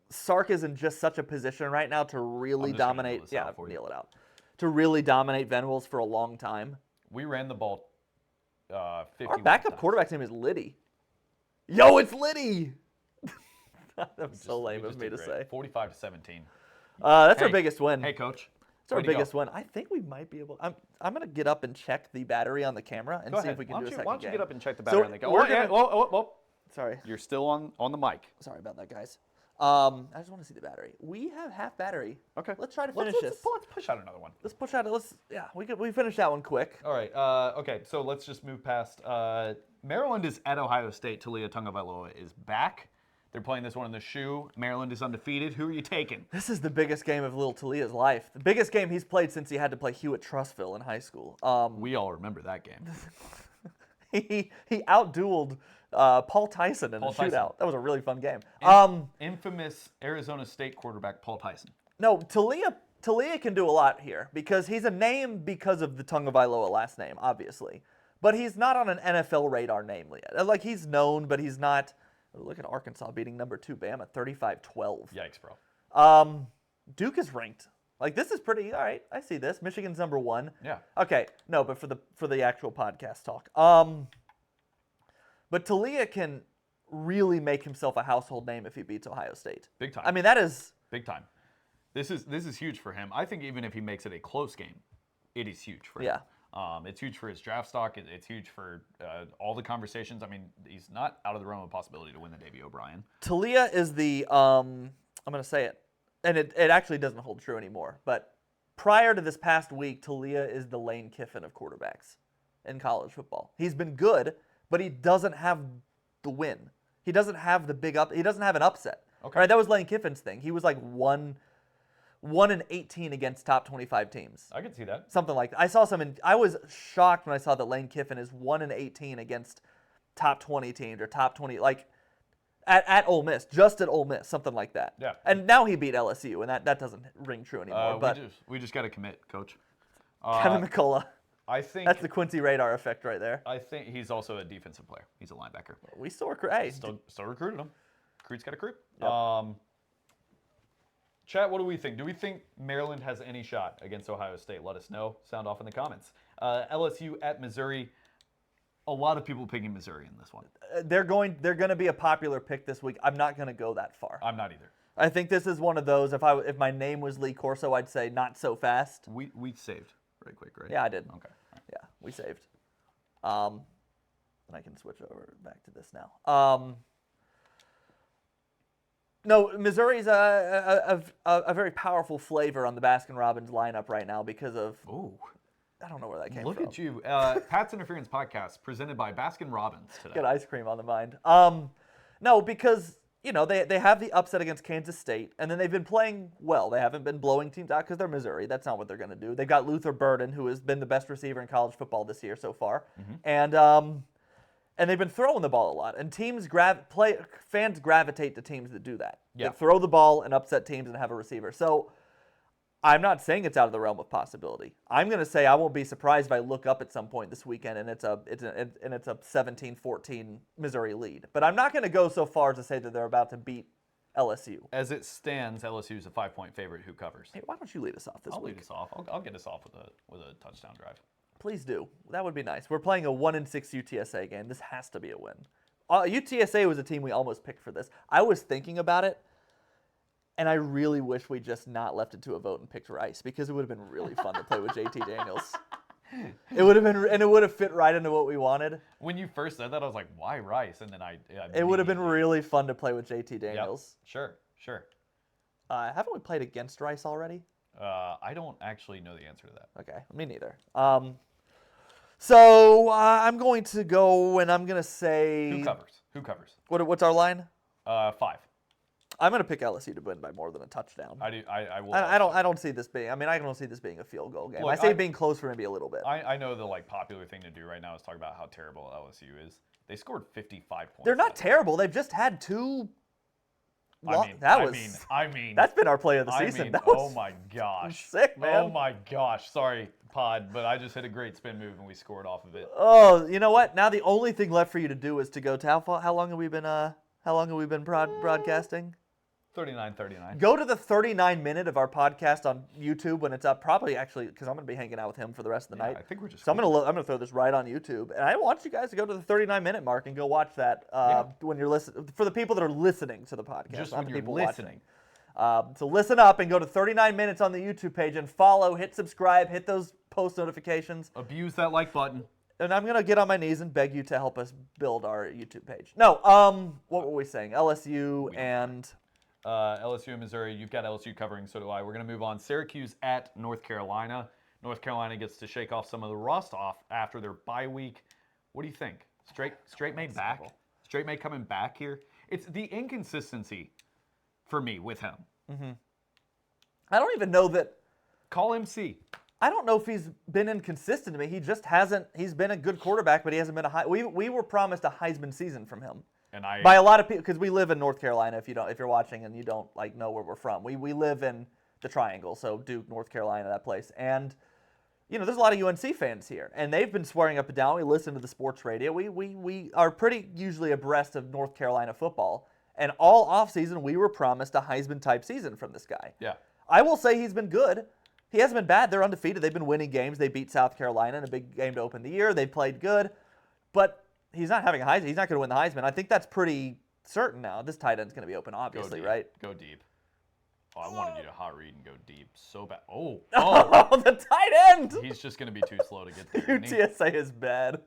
Sark is in just such a position right now to really
I'm just gonna
dominate.
kneel this
Yeah,
out for you.
kneel it out. To really dominate Venables for a long time.
We ran the ball 51
Our backup
times.
quarterback's name is Liddy. Yo, it's Liddy! That was so
We
lame
just
of me
did
to
great.
say.
45-17.
That's our
Hey,
biggest win.
Hey, coach.
It's our
way to go.
biggest win. I think we might be able. I'm gonna get up and check the battery on the camera and
Go
see
ahead.
if we can
Why
do
don't
a
you,
second
why don't you
game.
get up and check the
So
battery on the game?
we're
Oh, yeah.
gonna-
Whoa.
Sorry,
You're still on the mic.
sorry about that, guys. I just want to see the battery. We have half battery.
Okay.
Let's try to finish
let's,
this.
Let's push out another one.
Let's push out. We finish that one quick.
All right. Okay. So let's just move past. Maryland is at Ohio State. Talia Tagovailoa is back. They're playing this one in the shoe. Maryland is undefeated. Who are you taking?
This is the biggest game of little Talia's life. The biggest game he's played since he had to play Hewitt Trussville in high school.
We all remember that game.
He outdueled Paul Tyson in
Paul
a
Tyson.
shootout. That was a really fun game.
Infamous Arizona State quarterback Paul Tyson.
No, Talia can do a lot here because he's a name because of the Tagovailoa last name, obviously. But he's not on an NFL radar name yet. Like, he's known, but he's not. Look at Arkansas beating number 2 Bama 35-12.
Yikes, bro.
Duke is ranked. Like, this is pretty all right. I see this. Michigan's number 1.
Yeah.
Okay, no, but for the actual podcast talk. But Talia can really make himself a household name if he beats Ohio State.
Big time.
I mean, that is
Big time. This is huge for him. I think even if he makes it a close game, it is huge for him.
Yeah.
It's huge for his draft stock. It's huge for all the conversations. I mean, he's not out of the realm of possibility to win the Davey O'Brien.
Talia is the I'm going to say it. and it actually doesn't hold true anymore, but prior to this past week, Talia is the Lane Kiffin of quarterbacks in college football. He's been good, but he doesn't have the win. He doesn't have the big up. He doesn't have an upset.
Okay.
Right? That was Lane Kiffin's thing. He was like 1-18 against top 25 teams.
I can see that.
Something like that. I was shocked when I saw that Lane Kiffin is 1-18 against top 20 teams or top 20, like at Ole Miss, just at Ole Miss, something like that.
Yeah.
And now he beat LSU, and that doesn't ring true anymore. But
we just got to commit, Coach.
Kevin McCullough.
I think
That's the Quincy Radar effect right there.
I think he's also a defensive player. He's a linebacker.
We still recruit. Hey,
Still recruiting him. Recruit's got to recruit.
Yep.
Chat, what do we think? Do we think Maryland has any shot against Ohio State? Let us know. Sound off in the comments. LSU at Missouri. A lot of people picking Missouri in this one.
they're going to be a popular pick this week. I'm not going to go that far.
I'm not either.
I think this is one of those. If my name was Lee Corso, I'd say not so fast.
We saved right quick, right?
Yeah, I did.
Okay. All right.
Yeah, we saved. And I can switch over back to this now. No, Missouri's a very powerful flavor on the Baskin-Robbins lineup right now because of.
Ooh.
I don't know where that came
Look
from.
at you. Pat's Interference Podcast presented by Baskin-Robbins today.
Got ice cream on the mind. No, because they have the upset against Kansas State, and then they've been playing well. They haven't been blowing teams out because they're Missouri. That's not what they're going to do. They've got Luther Burden, who has been the best receiver in college football this year so far, and they've been throwing the ball a lot. And fans gravitate to teams that do that.
Yeah.
That throw the ball and upset teams and have a receiver. So I'm not saying it's out of the realm of possibility. I'm going to say I won't be surprised if I look up at some point this weekend and it's a 17-14 Missouri lead. But I'm not going to go so far as to say that they're about to beat LSU.
As it stands, LSU is a 5-point favorite. Who covers?
Hey, why don't you lead us off this
I'll
week?
lead us off. I'll get us off with a touchdown drive.
Please do. That would be nice. We're playing a 1-6 UTSA game. This has to be a win. UTSA was a team we almost picked for this. I was thinking about it, and I really wish we just not left it to a vote and picked Rice because it would have been really fun to play with JT Daniels. It would have been, and it would have fit right into what we wanted.
When you first said that, I was like, "Why Rice?" And then
it would have been really fun to play with JT Daniels.
Yep. Sure.
Haven't we played against Rice already?
I don't actually know the answer to that.
Okay, me neither. So I'm going to go, and I'm going to say
Who covers?
What's our line?
5.
I'm going to pick LSU to win by more than a touchdown.
I do. I will.
I don't see this being. I don't see this being a field goal game.
Look,
I see it being close for maybe a little bit.
I know the popular thing to do right now is talk about how terrible LSU is. They scored 55 points.
They're not terrible. They've just had two. That's been our play of the season.
Oh my gosh.
Sick, man.
Oh my gosh. Sorry, Pod, but I just hit a great spin move and we scored off of it.
Oh, you know what? Now the only thing left for you to do is to go to how long have we been broadcasting?
39-39.
Go to the 39-minute of our podcast on YouTube when it's up. Probably actually because I'm going to be hanging out with him for the rest of the night.
I think we're just.
So I'm going to throw this right on YouTube, and I want you guys to go to the 39-minute mark and go watch that when you're listening. For the people that are listening to the podcast,
Just
not
when
the
you're
people
listening.
watching. So listen up and go to 39 minutes on the YouTube page and follow, hit subscribe, hit those post notifications.
Abuse that like button.
And I'm going to get on my knees and beg you to help us build our YouTube page. No, what were we saying? LSU and.
LSU and Missouri. You've got LSU covering, so do I. We're going to move on. Syracuse at North Carolina. North Carolina gets to shake off some of the rust off after their bye week. What do you think? Straight May back? Straight May coming back here? It's the inconsistency for me with him.
Mm-hmm. I don't even know that.
Call MC.
I don't know if he's been inconsistent to me. He just hasn't. He's been a good quarterback, but he hasn't been a high. We were promised a Heisman season from him.
And
by a lot of people, because we live in North Carolina. If you're watching and you don't know where we're from, we live in the Triangle, so Duke, North Carolina, that place. And there's a lot of UNC fans here, and they've been swearing up and down. We listen to the sports radio. We are pretty usually abreast of North Carolina football. And all offseason, we were promised a Heisman type season from this guy.
Yeah,
I will say he's been good. He hasn't been bad. They're undefeated. They've been winning games. They beat South Carolina in a big game to open the year. They played good, but he's not having a Heisman. He's not going to win the Heisman. I think that's pretty certain now. This tight end's going to be open, obviously, right?
Go deep. Oh, I wanted you to hot read and go deep so bad. Oh,
the tight end.
He's just going to be too slow to get there.
UTSA is bad.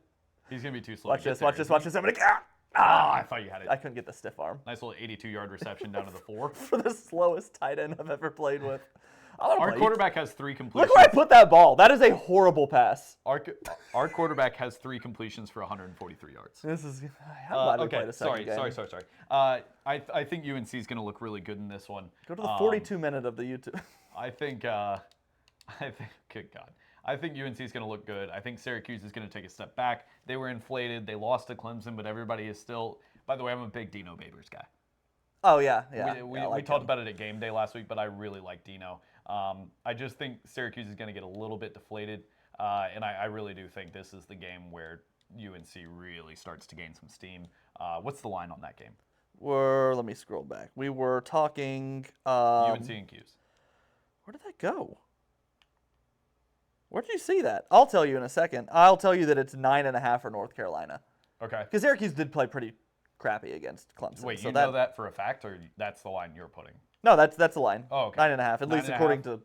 He's going to be too slow.
Watch this. I'm going to.
I thought you had it.
I couldn't get the stiff arm
Nice little 82-yard reception down to the 4.
for the slowest tight end I've ever played with.
Our quarterback has 3 completions.
Look where I put that ball. That is a horrible pass.
Our quarterback has 3 completions for 143 yards.
This is. I'm glad we played a second game.
Sorry. I think UNC is going to look really good in this one.
Go to the 42-minute of the YouTube.
I think, good God. I think UNC is going to look good. I think Syracuse is going to take a step back. They were inflated. They lost to Clemson, but everybody is still. By the way, I'm a big Dino Babers guy.
Oh yeah.
We talked about it at game day last week, but I really like Dino. I just think Syracuse is going to get a little bit deflated, and I really do think this is the game where UNC really starts to gain some steam. What's the line on that game?
Let me scroll back. We were talking
UNC and Q's.
Where did that go? Where did you see that? I'll tell you in a second. I'll tell you that it's 9.5 for North Carolina.
Okay.
Because Syracuse did play pretty crappy against Clemson.
Wait,
so
you know that for a fact, or that's the line you're putting?
No, that's the line.
Oh, okay.
9.5, at least
9.5.
according to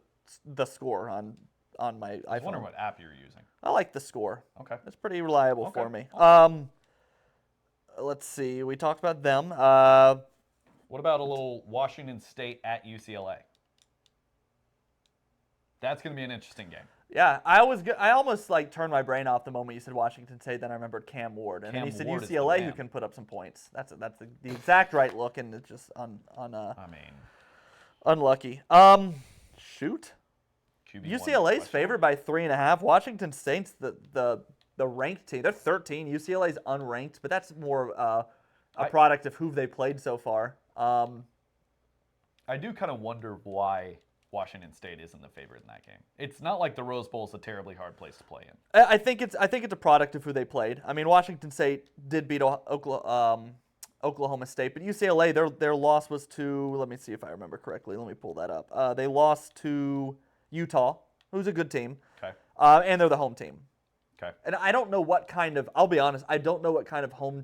the score on my iPhone.
I was wondering what app you're using.
I like the score.
Okay.
It's pretty reliable for me. Let's see. We talked about them.
What about a little Washington State at UCLA? That's going to be an interesting game.
Yeah, I almost like turned my brain off the moment you said Washington State. Then I remembered Cam Ward, and then you said UCLA, who can put up some points. That's the exact right look, and it's just unlucky. Shoot. UCLA's favored by 3.5. Washington State's the ranked team. They're 13. UCLA's unranked, but that's more a product of who they played so far.
I do kind of wonder why Washington State isn't the favorite in that game. It's not like the Rose Bowl is a terribly hard place to play in.
I think it's a product of who they played. I mean, Washington State did beat Oklahoma State, but UCLA their loss was to, let me see if I remember correctly. Let me pull that up. They lost to Utah, who's a good team.
Okay.
And they're the home team.
Okay.
And I don't know what kind of, I'll be honest, I don't know what kind of home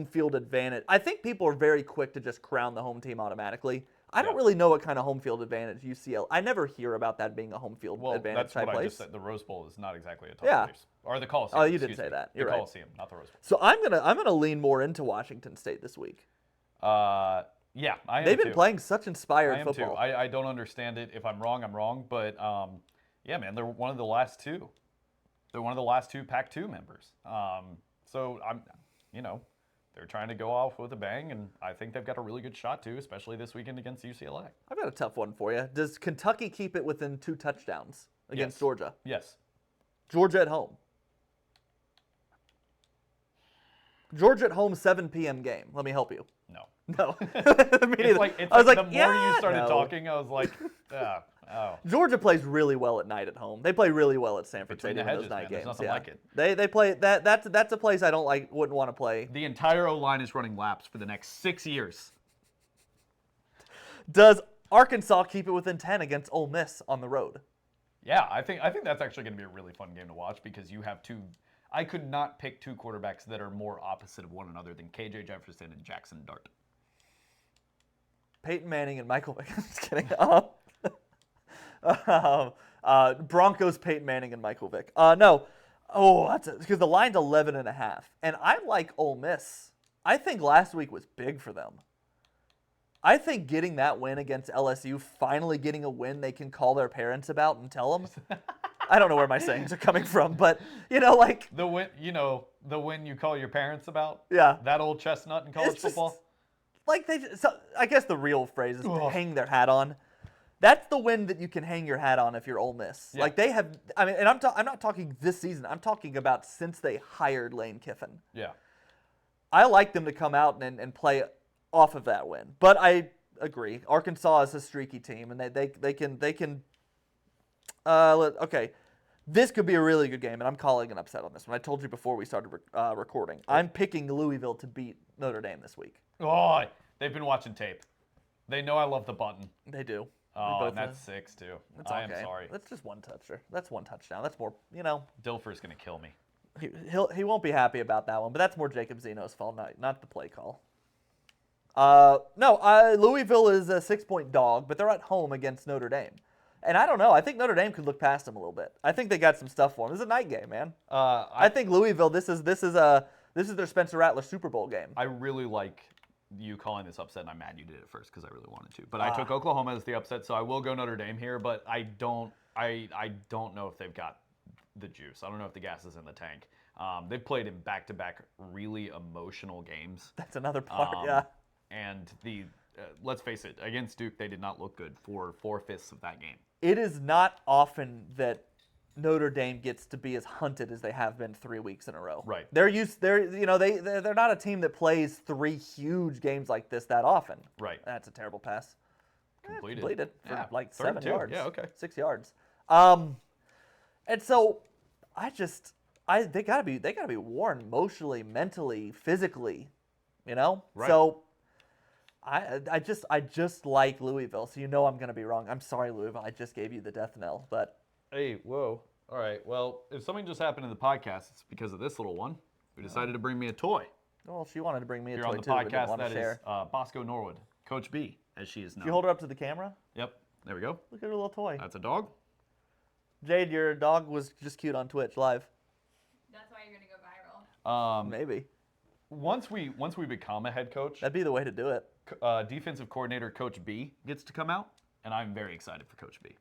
field advantage. I think people are very quick to just crown the home team automatically. I don't really know what kind of home field advantage UCLA. I never hear about that being a home field advantage
that's
type
what
place.
I just said. The Rose Bowl is not exactly a tough place. Or the Coliseum.
Oh, you did say that. You're
the
right.
Coliseum, not the Rose Bowl.
So I'm gonna lean more into Washington State this week.
Yeah, I am
They've been
too.
playing such inspired
I am
football.
too. I don't understand it. If I'm wrong. But yeah, man, they're one of the last two. They're one of the last two Pac-2 members. So they're trying to go off with a bang, and I think they've got a really good shot too, especially this weekend against UCLA.
I've got a tough one for you. Does Kentucky keep it within 2 touchdowns against Georgia?
Yes.
Georgia at home. Georgia at home, 7 p.m. game. Let me help you.
No.
No.
It's like the more you started talking, I was like, oh.
Georgia plays really well at night at home. They play really well at Sanford
Between
Stadium
the
in
hedges,
those night
man,
games.
there's nothing like it.
They play that's a place I wouldn't want to play.
The entire O-line is running laps for the next 6 years.
Does Arkansas keep it within 10 against Ole Miss on the road?
Yeah, I think that's actually going to be a really fun game to watch because you have two. I could not pick 2 quarterbacks that are more opposite of one another than KJ Jefferson and Jackson Dart.
Peyton Manning and Michael Vick. Just kidding. Broncos, Peyton Manning, and Michael Vick. No. Oh, that's because the line's 11.5. And I like Ole Miss. I think last week was big for them. I think getting that win against LSU, finally getting a win they can call their parents about and tell them. I don't know where my sayings are coming from, but
the win. The win you call your parents about.
Yeah.
That old chestnut in college football.
I guess the real phrase is to hang their hat on. That's the win that you can hang your hat on if you're Ole Miss.
Yeah.
Like they have. I mean, and I'm not talking this season. I'm talking about since they hired Lane Kiffin.
Yeah.
I like them to come out and play off of that win. But I agree. Arkansas is a streaky team, and they can. Okay, this could be a really good game, and I'm calling an upset on this one. I told you before we started recording. I'm picking Louisville to beat Notre Dame this week.
Oh, they've been watching tape. They know I love the button.
They do.
Oh, and that's 6 too. I am sorry.
That's just one toucher. That's one touchdown. That's more.
Dilfer's gonna kill me.
He won't be happy about that one, but that's more Jacob Zeno's fault, not the play call. Louisville is a 6-point dog, but they're at home against Notre Dame. And I don't know. I think Notre Dame could look past them a little bit. I think they got some stuff for them. This is a night game, man. I think Louisville. This is This is their Spencer Rattler Super Bowl game.
I really like you calling this upset, and I'm mad you did it first because I really wanted to. But I took Oklahoma as the upset, so I will go Notre Dame here. But I don't know if they've got the juice. I don't know if the gas is in the tank. They've played in back-to-back really emotional games.
That's another part, yeah.
And let's face it, against Duke, they did not look good for 4/5 of that game.
It is not often that Notre Dame gets to be as hunted as they have been 3 weeks in a row.
Right.
They're not a team that plays 3 huge games like this that often.
Right.
That's a terrible pass.
Completed.
For like
3rd and
7
2.
yards.
Yeah, okay.
6 yards. And so they gotta be worn emotionally, mentally, physically, Right. So I just like Louisville. So I'm gonna be wrong. I'm sorry, Louisville. I just gave you the death knell, but.
Hey, whoa. All right. Well, if something just happened in the podcast, it's because of this little one who decided to bring me a toy.
Well, she wanted to bring me a
Here
toy
on the
too. But didn't
podcast,
want to
that
share.
is Bosco Norwood, Coach B, as she is known.
Did you hold her up to the camera?
Yep. There we go.
Look at her little toy.
That's a dog.
Jade, your dog was just cute on Twitch live.
That's why you're gonna go viral.
Maybe.
Once we become a head coach,
That'd be the way to do it.
defensive coordinator Coach B gets to come out, and I'm very excited for Coach B.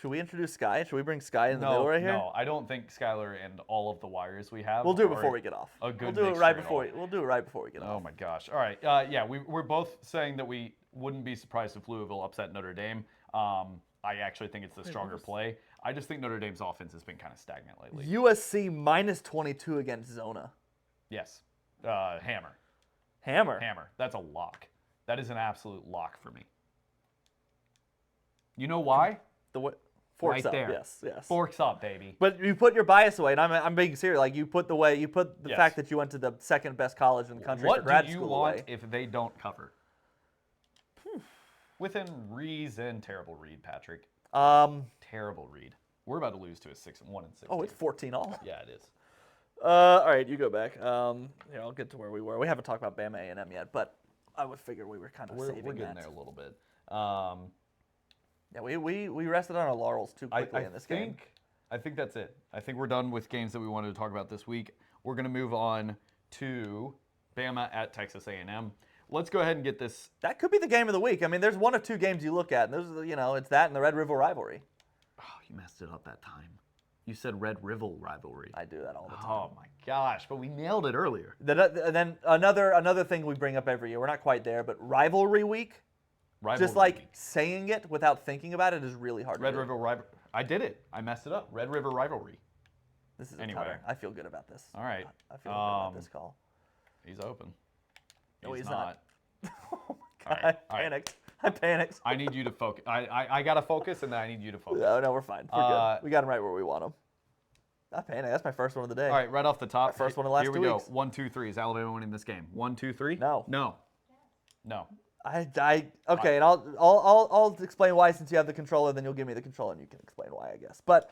Should we introduce Sky? Should we bring Sky in the middle right here?
No, I don't think Skylar and all of the wires we have.
We'll do it
are
before we get off.
a good
We'll do it
mixture
right
at
before.
all.
We'll do it right before we get
Oh
off.
my gosh! All right, yeah, we're both saying that we wouldn't be surprised if Louisville upset Notre Dame. I actually think it's the stronger play. I just think Notre Dame's offense has been kind of stagnant lately.
USC -22 against Zona.
Yes, hammer.
Hammer.
That's a lock. That is an absolute lock for me. You know why?
Forks
Right
up.
there.
Yes.
Forks up, baby.
But you put your bias away, and I'm being serious. Like you put the
Yes.
fact that you went to the second best college in the country
What
for grad
do you
school
want
away.
if they don't cover? Within reason, terrible read, Patrick. Terrible read. We're about to lose to a 1-6.
Oh, it's 14-all.
Yeah, it is.
All right, you go back. Here, I'll get to where we were. We haven't talked about Bama A&M yet, but I would figure we were kind of saving
We're getting
that.
there a little bit.
Yeah, we rested on our laurels too quickly in this game.
I think that's it. I think we're done with games that we wanted to talk about this week. We're going to move on to Bama at Texas A&M. Let's go ahead and get this.
That could be the game of the week. I mean, there's one of two games you look at, and those, it's that and the Red River rivalry.
Oh, you messed it up that time. You said Red River rivalry.
I do that all the time.
Oh my gosh! But we nailed it earlier.
Then another thing we bring up every year. We're not quite there, but rivalry week. Just like
week.
saying it without thinking about it is really hard.
Red
to do.
River rivalry. I did it. I messed it up. Red River rivalry.
This is
Anyway.
a cutter. I feel good about this.
All right.
I feel good about this call.
He's open.
No, he's not. Oh my
All
god!
right,
I panicked. I panicked.
I need you to focus. I gotta focus, and then I need you to focus.
No, we're fine. We're good. We got him right where we want him. I panicked. That's my first one of the day.
All right, right off the top.
Our first one in the last
Here we
2
go.
weeks.
1, 2, 3. Is Alabama winning this game? 1, 2, 3.
No.
No.
Okay, and I'll explain why since you have the controller. Then you'll give me the controller, and you can explain why, I guess. But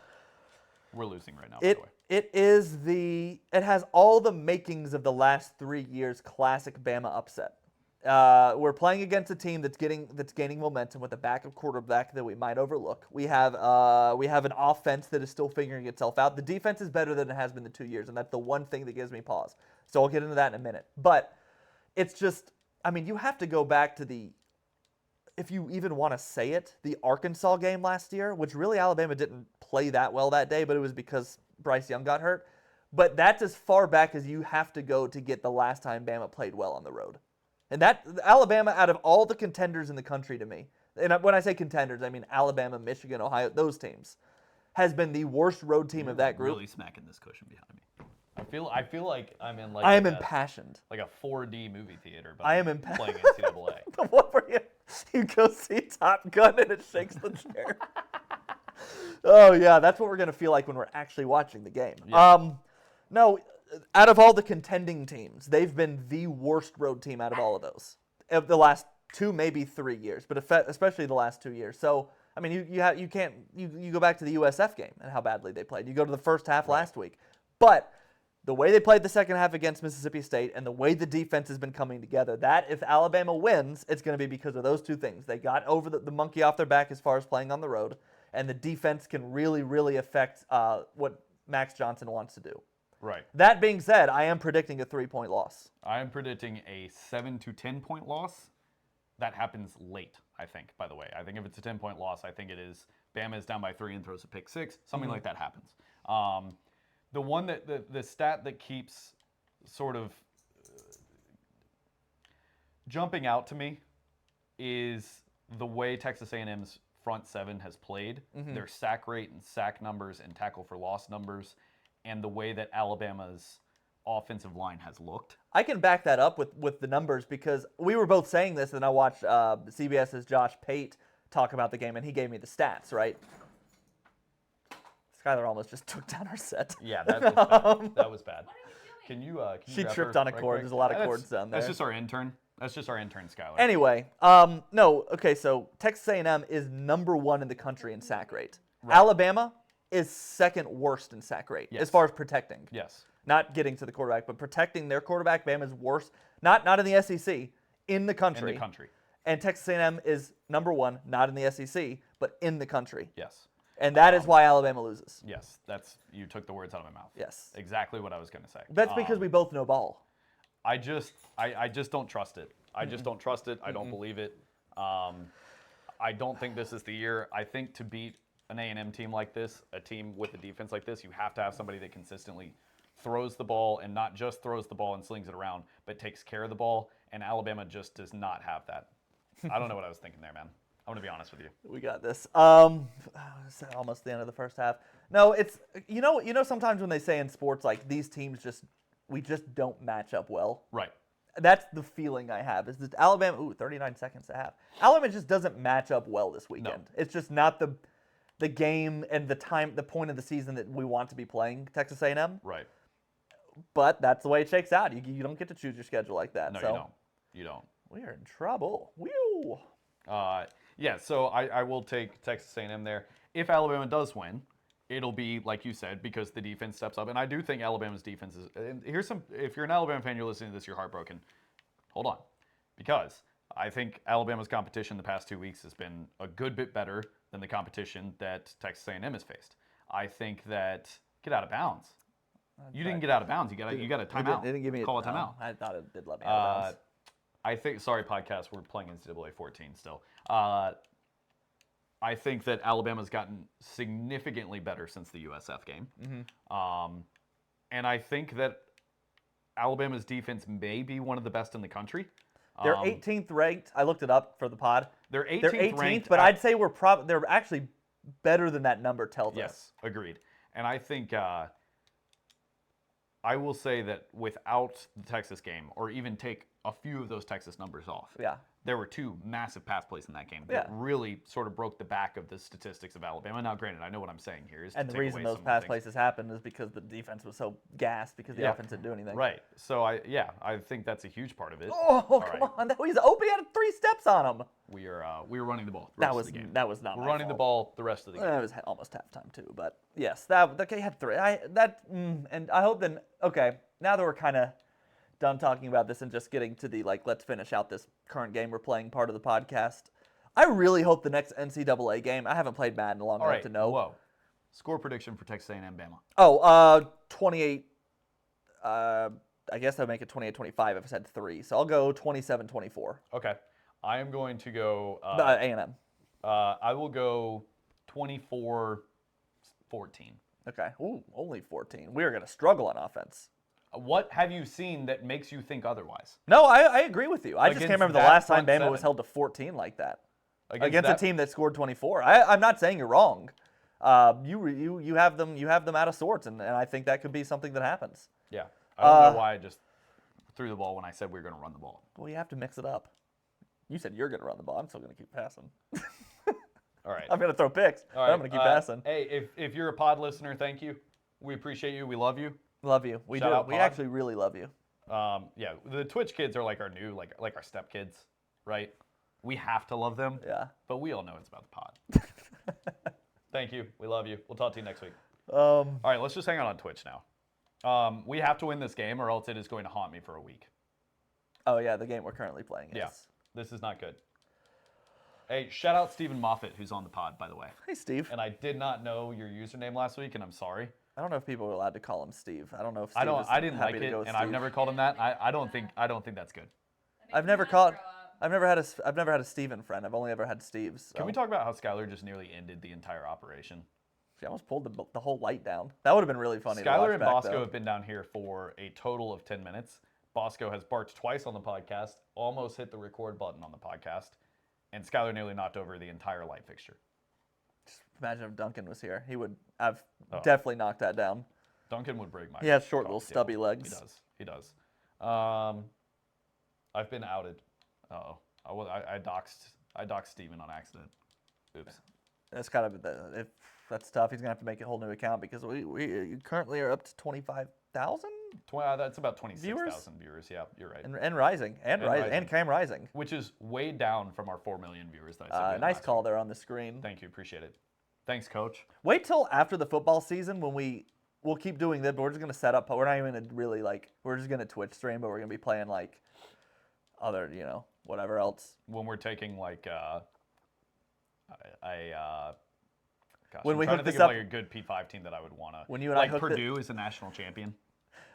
We're losing right now. By the way.
it has all the makings of the last 3 years classic Bama upset. We're playing against a team that's gaining momentum with a backup quarterback that we might overlook. We have an offense that is still figuring itself out. The defense is better than it has been in 2 years, and that's the one thing that gives me pause. So I'll get into that in a minute. But it's just, I mean, you have to go back to if you even want to say it, the Arkansas game last year, which really Alabama didn't play that well that day, but it was because Bryce Young got hurt. But that's as far back as you have to go to get the last time Bama played well on the road. And that Alabama, out of all the contenders in the country to me, and when I say contenders, I mean Alabama, Michigan, Ohio, those teams, has been the worst road team of that group.
Really smacking this cushion behind me. I feel like I'm in like
I am impassioned.
like a 4D movie theater, but
I am
I'm playing NCAA.
The one where you go see Top Gun and it shakes the chair. Oh yeah, that's what we're gonna feel like when we're actually watching the game.
Yeah.
No, out of all the contending teams, they've been the worst road team out of all of those of the last 2, maybe 3 years, but especially the last 2 years. So I mean, you go back to the USF game and how badly they played. You go to the first half last week, but the way they played the second half against Mississippi State and the way the defense has been coming together, that if Alabama wins, it's going to be because of those two things. They got over the monkey off their back as far as playing on the road, and the defense can really, really affect what Max Johnson wants to do.
Right.
That being said, I am predicting a 3-point loss.
I am predicting a 7 to 10 point loss. That happens late, I think, by the way. I think if it's a 10-point loss, I think it is Bama is down by 3 and throws a pick 6. Something like that happens. The one that the stat that keeps sort of jumping out to me is the way Texas A&M's front seven has played, their sack rate and sack numbers and tackle for loss numbers, and the way that Alabama's offensive line has looked.
I can back that up with the numbers because we were both saying this, and I watched CBS's Josh Pate talk about the game, and he gave me the stats, right? Skylar almost just took down our set.
Yeah, that was bad. That was bad.
What are you doing?
Can you
She
grab
tripped
her
on a
right
cord.
quick?
There's a lot of cords down there.
That's just our intern. That's just our intern, Skylar.
Anyway, no, okay, so Texas A&M is number 1 in the country in sack rate.
Right.
Alabama is second worst in sack rate
Yes.
as far as protecting.
Yes.
Not getting to the quarterback, but protecting their quarterback. Bama's worse, not in the SEC, in the country.
In the country.
And Texas A&M is number 1, not in the SEC, but in the country.
Yes.
And that is why Alabama loses.
Yes. You took the words out of my mouth.
Yes.
Exactly what I was going to say.
That's because we both know ball.
I just don't trust it. I just don't trust it. I don't believe it. I don't think this is the year. I think to beat an A&M team like this, a team with a defense like this, you have to have somebody that consistently throws the ball, and not just throws the ball and slings it around, but takes care of the ball. And Alabama just does not have that. I don't know what I was thinking there, man. I'm gonna be honest with you.
We got this. It's almost the end of the first half. No, it's you know sometimes when they say in sports like these teams we just don't match up well.
Right.
That's the feeling I have. Is that Alabama? 39 seconds to half. Alabama just doesn't match up well this weekend.
No.
It's just not the game and the point of the season that we want to be playing Texas A&M.
Right.
But that's the way it shakes out. You don't get to choose your schedule like that.
No,
so
you don't. You don't.
we are in trouble. Whew.
Yeah, so I will take Texas A&M there. If Alabama does win, it'll be, like you said, because the defense steps up. And I do think Alabama's defense is – and if you're an Alabama fan, you're listening to this, you're heartbroken. Hold on. Because I think Alabama's competition the past 2 weeks has been a good bit better than the competition that Texas A&M has faced. I think that – get out of bounds. You didn't get out of bounds. You got a timeout.
It didn't give me
Call a timeout.
I thought it did let me out of bounds.
I think, sorry, podcast, we're playing NCAA 14 still. I think that Alabama's gotten significantly better since the USF game. And I think that Alabama's defense may be one of the best in the country.
They're 18th ranked. I looked it up for the pod.
They're 18th,
They're 18th,
ranked.
but I'd say they're actually better than that number tells us.
Yes, agreed. And I think I will say that without the Texas game, or even take a few of those Texas numbers off,
Yeah.
there were 2 massive pass plays in that game that really sort of broke the back of the statistics of Alabama. Now, granted, I know what I'm saying here is
And
to
the
take
reason
away
those
some
pass
things.
plays happened is because the defense was so gassed because the
Yeah.
offense didn't do anything.
Right. So I think that's a huge part of it.
Oh,
All
come
right.
on. That was Opie had 3 steps on him.
We are running the ball. The
That
rest
was
of the game.
that was not
We're
my
running the
fault.
ball the rest of the game.
It was almost halftime too, but yes, that guy had 3. And I hope then. Okay, now that we're kind of done talking about this and just getting to the let's finish out this current game we're playing part of the podcast. I really hope the next NCAA game. I haven't played Madden long
All
enough
right.
to know.
Whoa. Score prediction for Texas A&M Bama.
Oh, 28. I guess I'd make it 28-25 if I said 3. So I'll go 27-24.
Okay. I am going to go.
A&M.
I will go 24-14.
Okay. Ooh, only 14. We are going to struggle on offense.
What have you seen that makes you think otherwise?
No, I agree with you. I just can't
Against
remember the
that
last time
front
Bama was
seven.
held to 14 like that. Against
that-
a team that scored 24. I'm not saying you're wrong. You have them out of sorts, and I think that could be something that happens.
Yeah. I don't know why I just threw the ball when I said we were going to run the ball.
Well, you have to mix it up. You said you're going to run the ball. I'm still going to keep passing.
All right.
I'm going to throw picks,
All
but I'm going to keep passing.
Hey, if you're a pod listener, thank you. We appreciate you. We love you.
Love you. We
Shout
do.
out,
We
Pod.
actually really love you.
Yeah, the Twitch kids are like our new, like our step kids, right? We have to love them.
Yeah.
But we all know it's about the pod. Thank you. We love you. We'll talk to you next week. All right, let's just hang out on Twitch now. We have to win this game, or else it is going to haunt me for a week.
Oh yeah, the game we're currently playing.
Yeah,
Is.
this is not good. Hey, shout out Stephen Moffat, who's on the pod, by the way.
Hey, Steve.
And I did not know your username last week, and I'm sorry.
I don't know if people are allowed to call him Steve. I don't know if
I
Steve
don't.
is
I didn't
happy
like
to
it,
go with
and I've
Steve.
never called him that. I don't think that's good.
I've never had a Steven friend. I've only ever had Steve's. So.
Can we talk about how Skylar just nearly ended the entire operation?
She almost pulled the whole light down. That would have been really funny. to watch
Skylar and
back,
Bosco
though.
have been down here for a total of 10 minutes. Bosco has barked twice on the podcast, almost hit the record button on the podcast, and Skylar nearly knocked over the entire light fixture.
Just imagine if Duncan was here. He would have definitely knocked that down.
Duncan would break my.
He has short
coffee
little
table.
stubby legs.
He does. I've been outed. Uh-oh. I doxed Steven on accident. Oops.
That's kind of if that's tough. He's gonna have to make a whole new account because we currently are up to 25,000
That's about 26,000 viewers. Yeah, you're right.
and rising and Cam rising.
Which is way down from our 4 million viewers that I said. we had
Nice
last
call
week.
there on the screen.
Thank you, appreciate it. Thanks, Coach.
Wait till after the football season when we'll keep doing that, but we're just gonna set up. We're not even gonna really we're just gonna Twitch stream, but we're gonna be playing other whatever else.
When we're taking gosh,
When
I'm
we
trying
hook
to think
this
of
up-
a good P5 team that I would want to.
When you and I hook
Purdue is a national champion.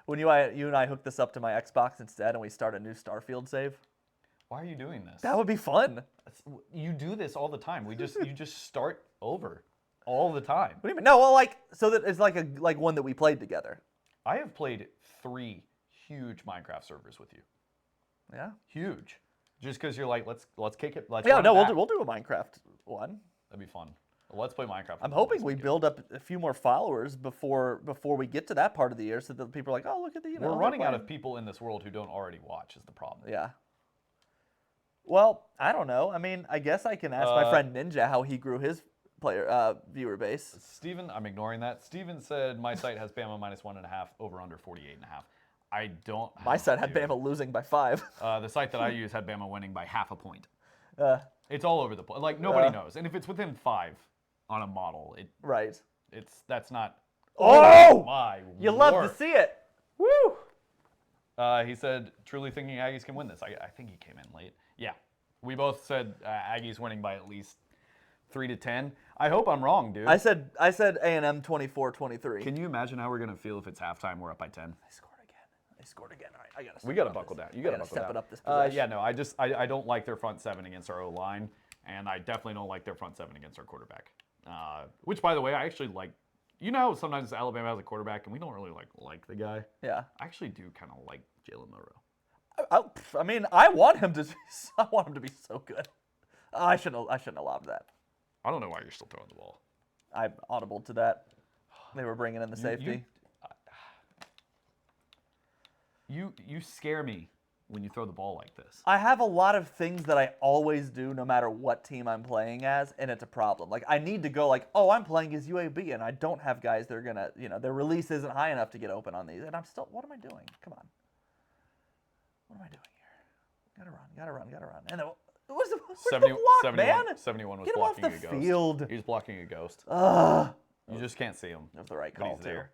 When you and I hook this up to my Xbox instead, and we start a new Starfield save,
Why are you doing this?
that would be fun.
You do this all the time. You just start over all the time.
What do you mean? No, well, so that it's like one that we played together.
I have played 3 huge Minecraft servers with you.
Yeah.
Huge. Just because you're like, let's kick it. Let's
Yeah.
run
No,
it back.
we'll do a Minecraft one.
That'd be fun. Let's play Minecraft.
I'm hoping we build up a few more followers before we get to that part of the year, so that people are like, oh, look at the.
We're running out of people in this world who don't already watch. Is the problem?
Yeah. Well, I don't know. I mean, I guess I can ask my friend Ninja how he grew his viewer base.
Steven, I'm ignoring that. Steven said my site has Bama -1.5 over under 48.5. I don't.
My site had Bama losing by 5.
The site that I use had Bama winning by half a point.
Uh,
It's all over the place. Like nobody knows. And if it's within 5 on a model,
right.
that's not.
Oh!
My
You love
Lord.
to see it. Woo!
He said, truly thinking Aggies can win this. I think he came in late. Yeah. We both said Aggies winning by at least 3-10. I hope I'm wrong, dude.
I said A&M 24-23.
Can you imagine how we're going to feel if it's halftime, we're up by 10?
They scored again. All right, I gotta.
We got to buckle down. You got to buckle
step
down.
it up this possession.
Yeah, no, I don't like their front 7 against our O-line, and I definitely don't like their front 7 against our quarterback. Which, by the way, I actually like. You know how sometimes Alabama has a quarterback, and we don't really like the guy?
Yeah.
I actually do kind of like Jalen Monroe.
I mean, I want him to be so good. I shouldn't have lobbed that.
I don't know why you're still throwing the ball.
I audibled to that. They were bringing in the safety.
You scare me when you throw the ball like this.
I have a lot of things that I always do no matter what team I'm playing as, and it's a problem. Like, I need to go I'm playing as UAB, and I don't have guys that are going to, their release isn't high enough to get open on these. And I'm still, what am I doing? Come on. What am I doing here? Gotta run. And where's the block, man?
71 was
Get him off
blocking
the
a ghost.
field.
He's blocking a ghost. You just can't see him.
That was the right
but
call,
he's
too.
there.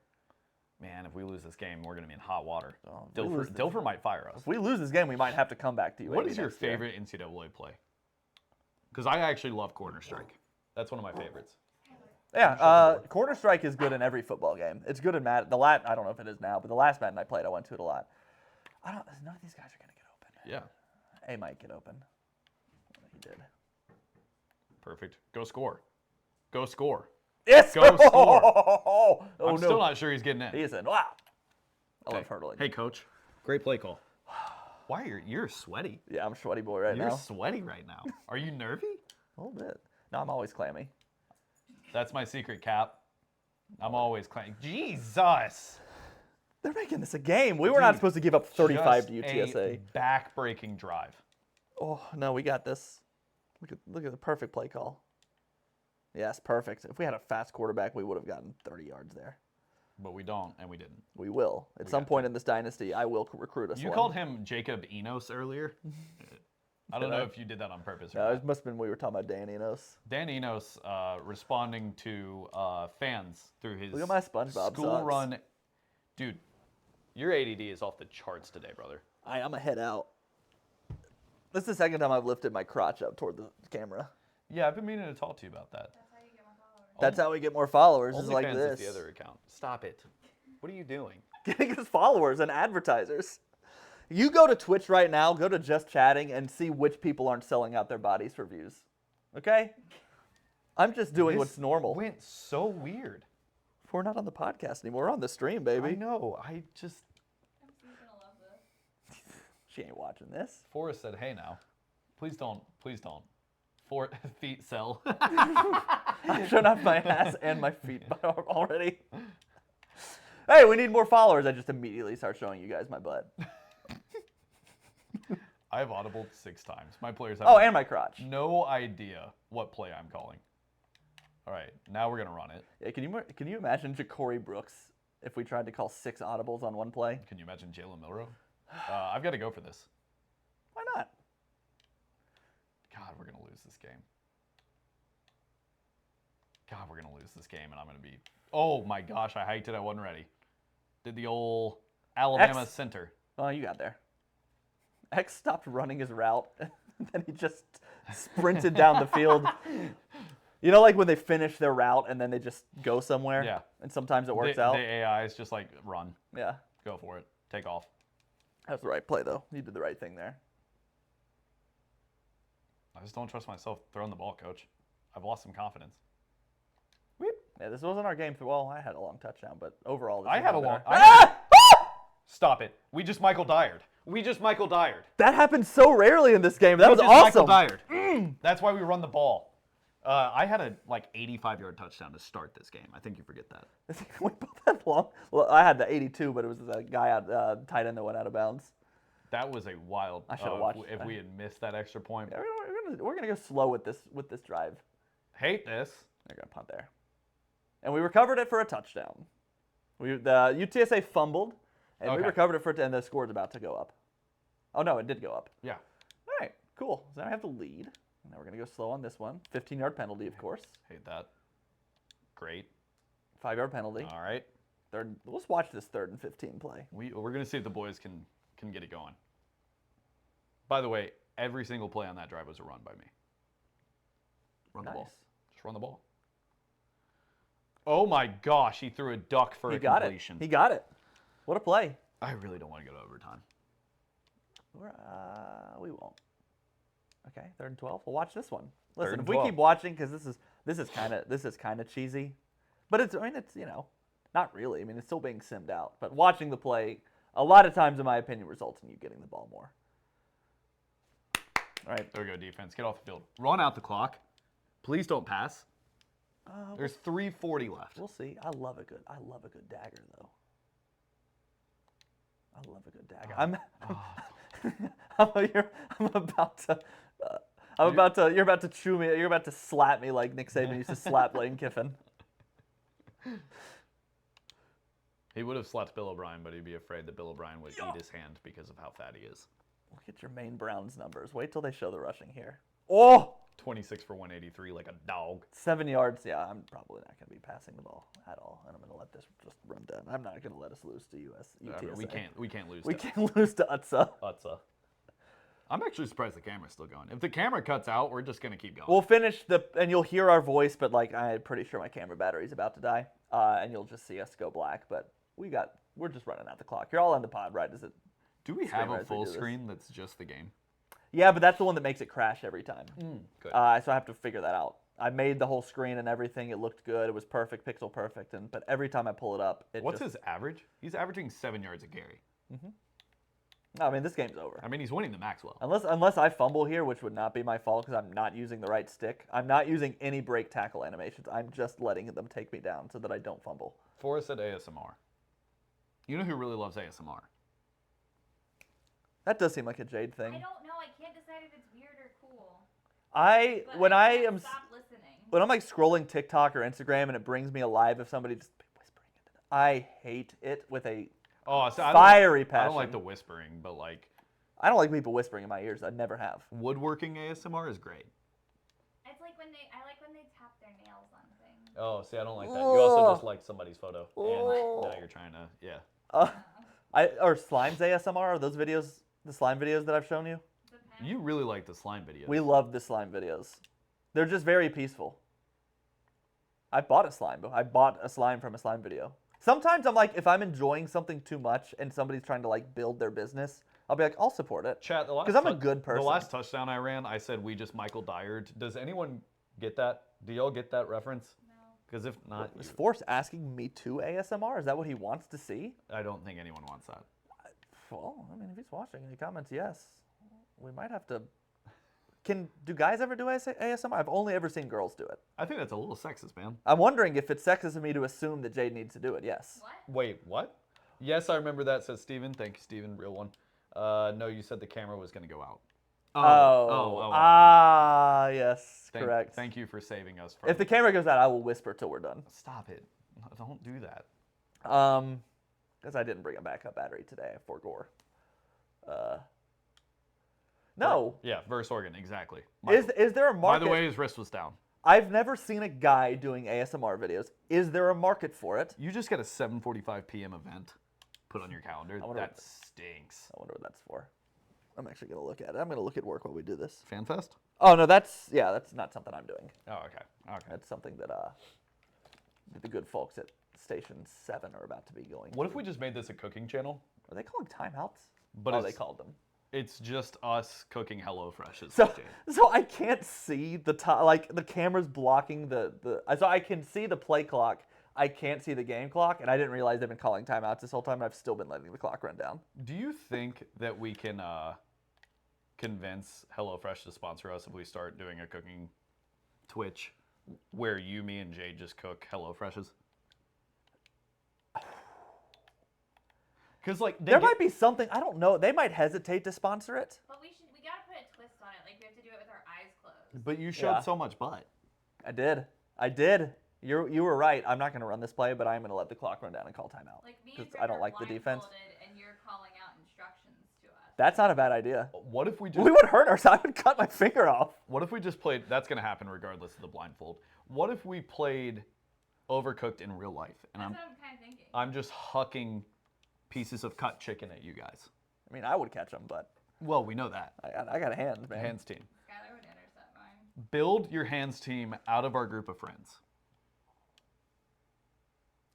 Man, if we lose this game, we're going to be in hot water.
we lose
Dilfer might fire us.
If we lose this game, we might have to come back to you.
What is your favorite NCAA play? Because I actually love corner strike. That's one of my favorites.
Yeah, corner strike is good in every football game. It's good in Madden. I don't know if it is now, but the last Madden I played, I went to it a lot. None of these guys are going to get open.
Yeah.
A might get open. He did.
Perfect. Go score. Go score.
Yes!
Go score.
Oh,
I'm
no.
still not sure he's getting in.
He is in. Wow. I love hurdling.
Hey, coach. Great play call. Why you're sweaty?
Yeah, I'm a sweaty boy right
You're
now.
sweaty right now. Are you nervy?
A little bit. No, I'm always clammy.
That's my secret, Cap. I'm always clammy. Jesus.
They're making this a game. We were not supposed to give up 35 to
Just
UTSA.
a back-breaking drive.
Oh, no, we got this. Look at the perfect play call. Yes, perfect. If we had a fast quarterback, we would have gotten 30 yards there.
But we don't, and we didn't.
We will. At some point in this dynasty, I will recruit us
You
one.
called him Jacob Enos earlier. I don't know if you did that on purpose or
No,
not.
it must have been we were talking about Dan Enos.
Dan Enos responding to fans through his
Look at my SpongeBob
school
socks.
run. Dude, your ADD is off the charts today, brother.
I'm a head out. This is the second time I've lifted my crotch up toward the camera.
Yeah, I've been meaning to talk to you about that.
That's how you get more followers.
That's how we get more followers. Is like
OnlyFans
this.
is the other account. Stop it. What are you doing?
Getting us followers and advertisers. You go to Twitch right now, go to Just Chatting, and see which people aren't selling out their bodies for views. Okay? I'm just doing what's normal.
Went so weird.
We're not on the podcast anymore. We're on the stream, baby.
I know. I just.
MC's gonna love this.
She ain't watching this.
Forrest said, "Hey now, please don't. Feet sell."
I've shown off my ass and my feet already. Hey, we need more followers. I just immediately start showing you guys my butt.
I have audibled 6 times. My players have
And my crotch.
no idea what play I'm calling. All right, now we're gonna run it.
Yeah, can you imagine Ja'Cory Brooks if we tried to call 6 audibles on one play?
Can you imagine Jalen Milroe? I've got to go for this.
Why not?
God, we're gonna lose this game. God, we're gonna lose this game, and I'm gonna be. Oh my gosh, I hiked it. I wasn't ready. Did the old Alabama center.
Oh, you got there. X stopped running his route, and then he just sprinted down the field. You know, like when they finish their route and then they just go somewhere?
Yeah.
And sometimes it works out?
The AI is just like, run.
Yeah.
Go for it. Take off.
That's the right play, though. You did the right thing there.
I just don't trust myself throwing the ball, coach. I've lost some confidence.
Weep. Yeah, this wasn't our game. Well, I had a long touchdown, but overall, this
I
was
had a
not
long.
better.
Stop it. We just Michael Dyered.
That happened so rarely in this game. That was
just
awesome.
Michael Dyered. That's why we run the ball. I had a 85-yard touchdown to start this game. I think you forget that.
We both had long. Well, I had the 82, but it was a guy out tight end that went out of bounds.
That was a wild.
I should have watched.
If we had missed that extra point.
Yeah, we're gonna go slow with this drive.
Hate this.
They're gonna punt there, and we recovered it for a touchdown. The UTSA fumbled, and we
Okay.
recovered it and the score's about to go up. Oh no, it did go up.
Yeah.
All right, cool. So now I have the lead. Now we're gonna go slow on this one. 15-yard penalty, of course.
Hate that. Great.
5-yard penalty.
All right.
Third. Let's watch this 3rd and 15 play.
We're gonna see if the boys can get it going. By the way, every single play on that drive was a run by me. Run the ball.
Nice.
Just run the ball. Oh my gosh, he threw a duck for
He
a
got
completion.
it. He got it. What a play.
I really don't want to go to overtime.
We won't. Okay, 3rd and 12. We'll watch this one. Listen,
and
if we
12.
keep watching, because this is kind of cheesy, but it's not really. I mean, it's still being simmed out. But watching the play, a lot of times, in my opinion, results in you getting the ball more. All right.
There we go, defense. Get off the field. Run out the clock. Please don't pass. There's 3:40 left.
We'll see. I love a good dagger, though. I love a good dagger. You're about to chew me. You're about to slap me like Nick Saban used to slap Lane Kiffin.
He would have slapped Bill O'Brien, but he'd be afraid that Bill O'Brien would eat his hand because of how fat he is.
Look at your main Browns numbers. Wait till they show the rushing here. Oh!
26 for 183 like a dog.
7 yards. Yeah, I'm probably not going to be passing the ball at all, and I'm going to let this just run down. I'm not going to let us lose to UTSA.
We can't lose.
We can't lose to UTSA.
I'm actually surprised the camera's still going. If the camera cuts out, we're just going to keep going.
We'll finish and you'll hear our voice, but I'm pretty sure my camera battery's about to die, and you'll just see us go black. But we're just running out the clock. You're all on the pod, right?
Do we have a
as we
full
do this.
screen that's just the game?
Yeah, but that's the one that makes it crash every time.
Good.
So I have to figure that out. I made the whole screen and everything. It looked good. It was perfect, pixel perfect. But every time I pull it up,
What's his average? He's averaging 7 yards a carry.
I mean, this game's over.
I mean, he's winning the Maxwell.
Unless I fumble here, which would not be my fault because I'm not using the right stick. I'm not using any break tackle animations. I'm just letting them take me down so that I don't fumble.
Forrest said ASMR. You know who really loves ASMR?
That does seem like a Jade thing.
I don't know. I can't decide if it's weird or cool. But
When
I can't stop listening.
when I'm like scrolling TikTok or Instagram and it brings me alive if somebody just whispering into them. I hate it with a fiery passion.
I don't like the whispering, but like
I don't like people whispering in my ears. I never have.
woodworking ASMR is great.
It's like I like when they tap their nails on things.
Oh, see, I don't like that. You also just like somebody's photo, and now you're trying to,
Or Slime's ASMR. Are those videos the slime videos that I've shown you?
Depends.
You really like the slime videos.
We love the slime videos. They're just very peaceful. I bought a slime. I bought a slime from a slime video. Sometimes I'm like, if I'm enjoying something too much and somebody's trying to like build their business, I'll be like, I'll support it.
Chat,
because I'm a good person.
The last touchdown I ran, I said we just Michael Dyered. Does anyone get that? Do y'all get that reference?
No.
Because if not,
Is Force asking me to ASMR? Is that what he wants to see?
I don't think anyone wants that.
Well, I mean, if he's watching and he comments yes, we might have to. Do guys ever do ASMR? I've only ever seen girls do it.
I think that's a little sexist, man.
I'm wondering if it's sexist of me to assume that Jade needs to do it. Yes.
What?
Wait, what? Yes, I remember that, says Steven. Thank you, Steven. Real one. No, you said the camera was going to go out.
Yes, correct.
Thank you for saving us from
If the camera goes out, I will whisper till we're done.
Stop it. Don't do that.
Because I didn't bring a backup battery today for Gore. No.
Yeah, versus Oregon, exactly.
Is there a market?
By the way, his wrist was down.
I've never seen a guy doing ASMR videos. Is there a market for it?
You just got a 7:45 p.m. event put on your calendar. That stinks.
I wonder what that's for. I'm actually going to look at it. I'm going to look at work while we do this.
FanFest?
Oh, no, that's not something I'm doing.
Oh, okay. Okay.
That's something that the good folks at Station 7 are about to be going
What if
to.
we just made this a cooking channel?
Are they calling timeouts?
But
they called them.
It's just us cooking HelloFreshes.
So I can't see the the camera's blocking so I can see the play clock. I can't see the game clock, and I didn't realize they've been calling timeouts this whole time, and I've still been letting the clock run down.
Do you think that we can convince HelloFresh to sponsor us if we start doing a cooking Twitch where you, me, and Jade just cook HelloFreshes? Because
there might be something, I don't know. They might hesitate to sponsor it.
But we gotta put a twist on it. Like we have to do it with our eyes closed.
But you showed so much butt.
I did. You were right. I'm not going to run this play, but I'm going to let the clock run down and call timeout.
Like me and
because I don't like the defense.
And you're calling out instructions to us.
That's not a bad idea.
What if we just?
We would hurt ourselves. I would cut my finger off.
What if we just played? That's going to happen regardless of the blindfold. What if we played Overcooked in real life? And
That's what I'm kind of thinking.
I'm just hucking pieces of cut chicken at you guys.
I mean, I would catch them, but
Well, we know that.
I got hands, man.
Hands team.
Skylar would intercept mine.
Build your hands team out of our group of friends.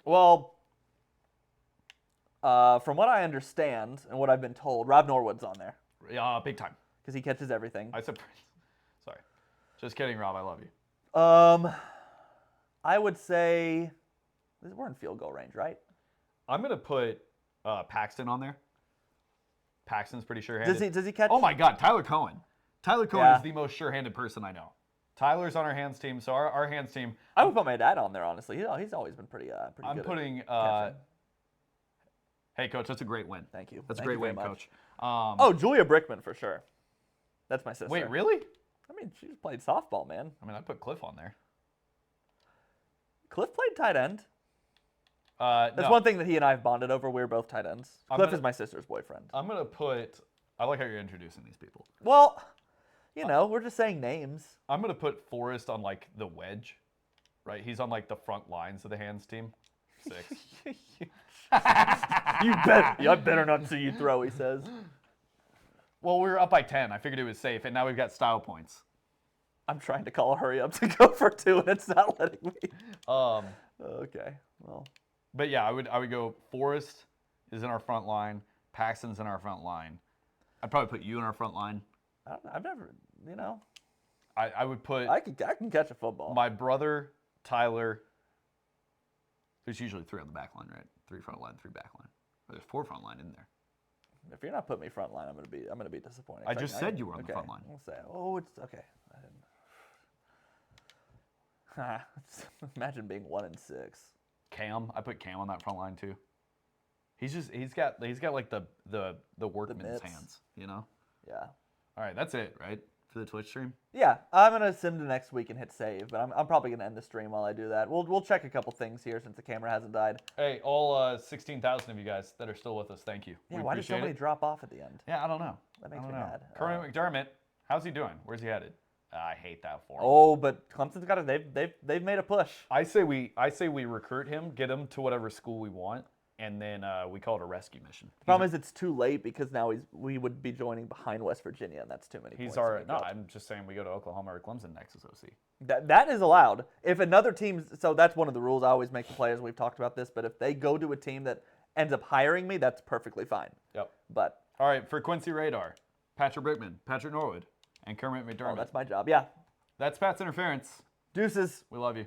Well, from what I understand and what I've been told, Rob Norwood's on there
Big time.
because he catches everything.
I said, sorry. Just kidding, Rob. I love you.
I would say we're in field goal range, right?
I'm gonna put Paxton on there. Paxton's pretty sure-handed.
Does he catch?
Oh my God, Tyler Cohen. Tyler Cohen
Yeah.
is the most sure-handed person I know. Tyler's on our hands team, so our hands team.
I would put my dad on there, honestly. He's always been pretty good.
I'm putting.
catching.
Hey, coach, that's a great win.
Thank you.
That's
Thank
a great
you very
win,
much.
coach.
Oh, Julia Brickman for sure. That's my sister.
Wait, really?
I mean, she just played softball, man.
I mean, I put Cliff on there.
Cliff played tight end. That's
no.
one thing that he and I have bonded over. We're both tight ends. Cliff is my sister's boyfriend.
I'm gonna put. I like how you're introducing these people.
Well, we're just saying names.
I'm gonna put Forrest on like the wedge, right? He's on like the front lines of the hands team. 6.
I better not see you throw, he says.
Well, we were up by 10. I figured it was safe, and now we've got style points.
I'm trying to call a hurry up to go for 2, and it's not letting me. Okay, well.
But yeah, I would go Forrest is in our front line. Paxton's in our front line. I'd probably put you in our front line.
I've never,
I would put
I can catch a football.
my brother, Tyler. There's usually 3 on the back line, right? 3 front line, 3 back line. Or there's 4 front line in there.
If you're not putting me front line, I'm gonna be disappointed.
I just said you were on the front line.
I'll say, it's okay. I didn't. Imagine being 1-6.
Cam, I put Cam on that front line too. He's got like the workman's
mitts.
hands, you know?
Yeah.
All right, that's it, right? For the Twitch stream?
Yeah, I'm gonna send to next week and hit save, but I'm probably gonna end the stream while I do that. We'll check a couple things here since the camera hasn't died.
Hey, all 16,000 of you guys that are still with us, thank you.
Yeah,
We
why did so
appreciate
many
it.
drop off at the end?
Yeah, I don't know.
That makes
I
me
don't know.
mad.
Kermit McDermott, how's he doing? Where's he headed? I hate that for him.
Oh, but Clemson's got it. They've made a push.
I say we recruit him, get him to whatever school we want, and then we call it a rescue mission.
The problem is it's too late because now we would be joining behind West Virginia, and that's too many
He's
points.
our no. I'm just saying we go to Oklahoma or Clemson next as OC.
That is allowed. If another team, so that's one of the rules I always make the players. We've talked about this, but if they go to a team that ends up hiring me, that's perfectly fine.
Yep.
But
all right, for Quincy Radar, Patrick Brickman, Patrick Norwood, and Kermit McDermott.
that's my job. Yeah.
That's Pat's Interference.
Deuces.
We love you.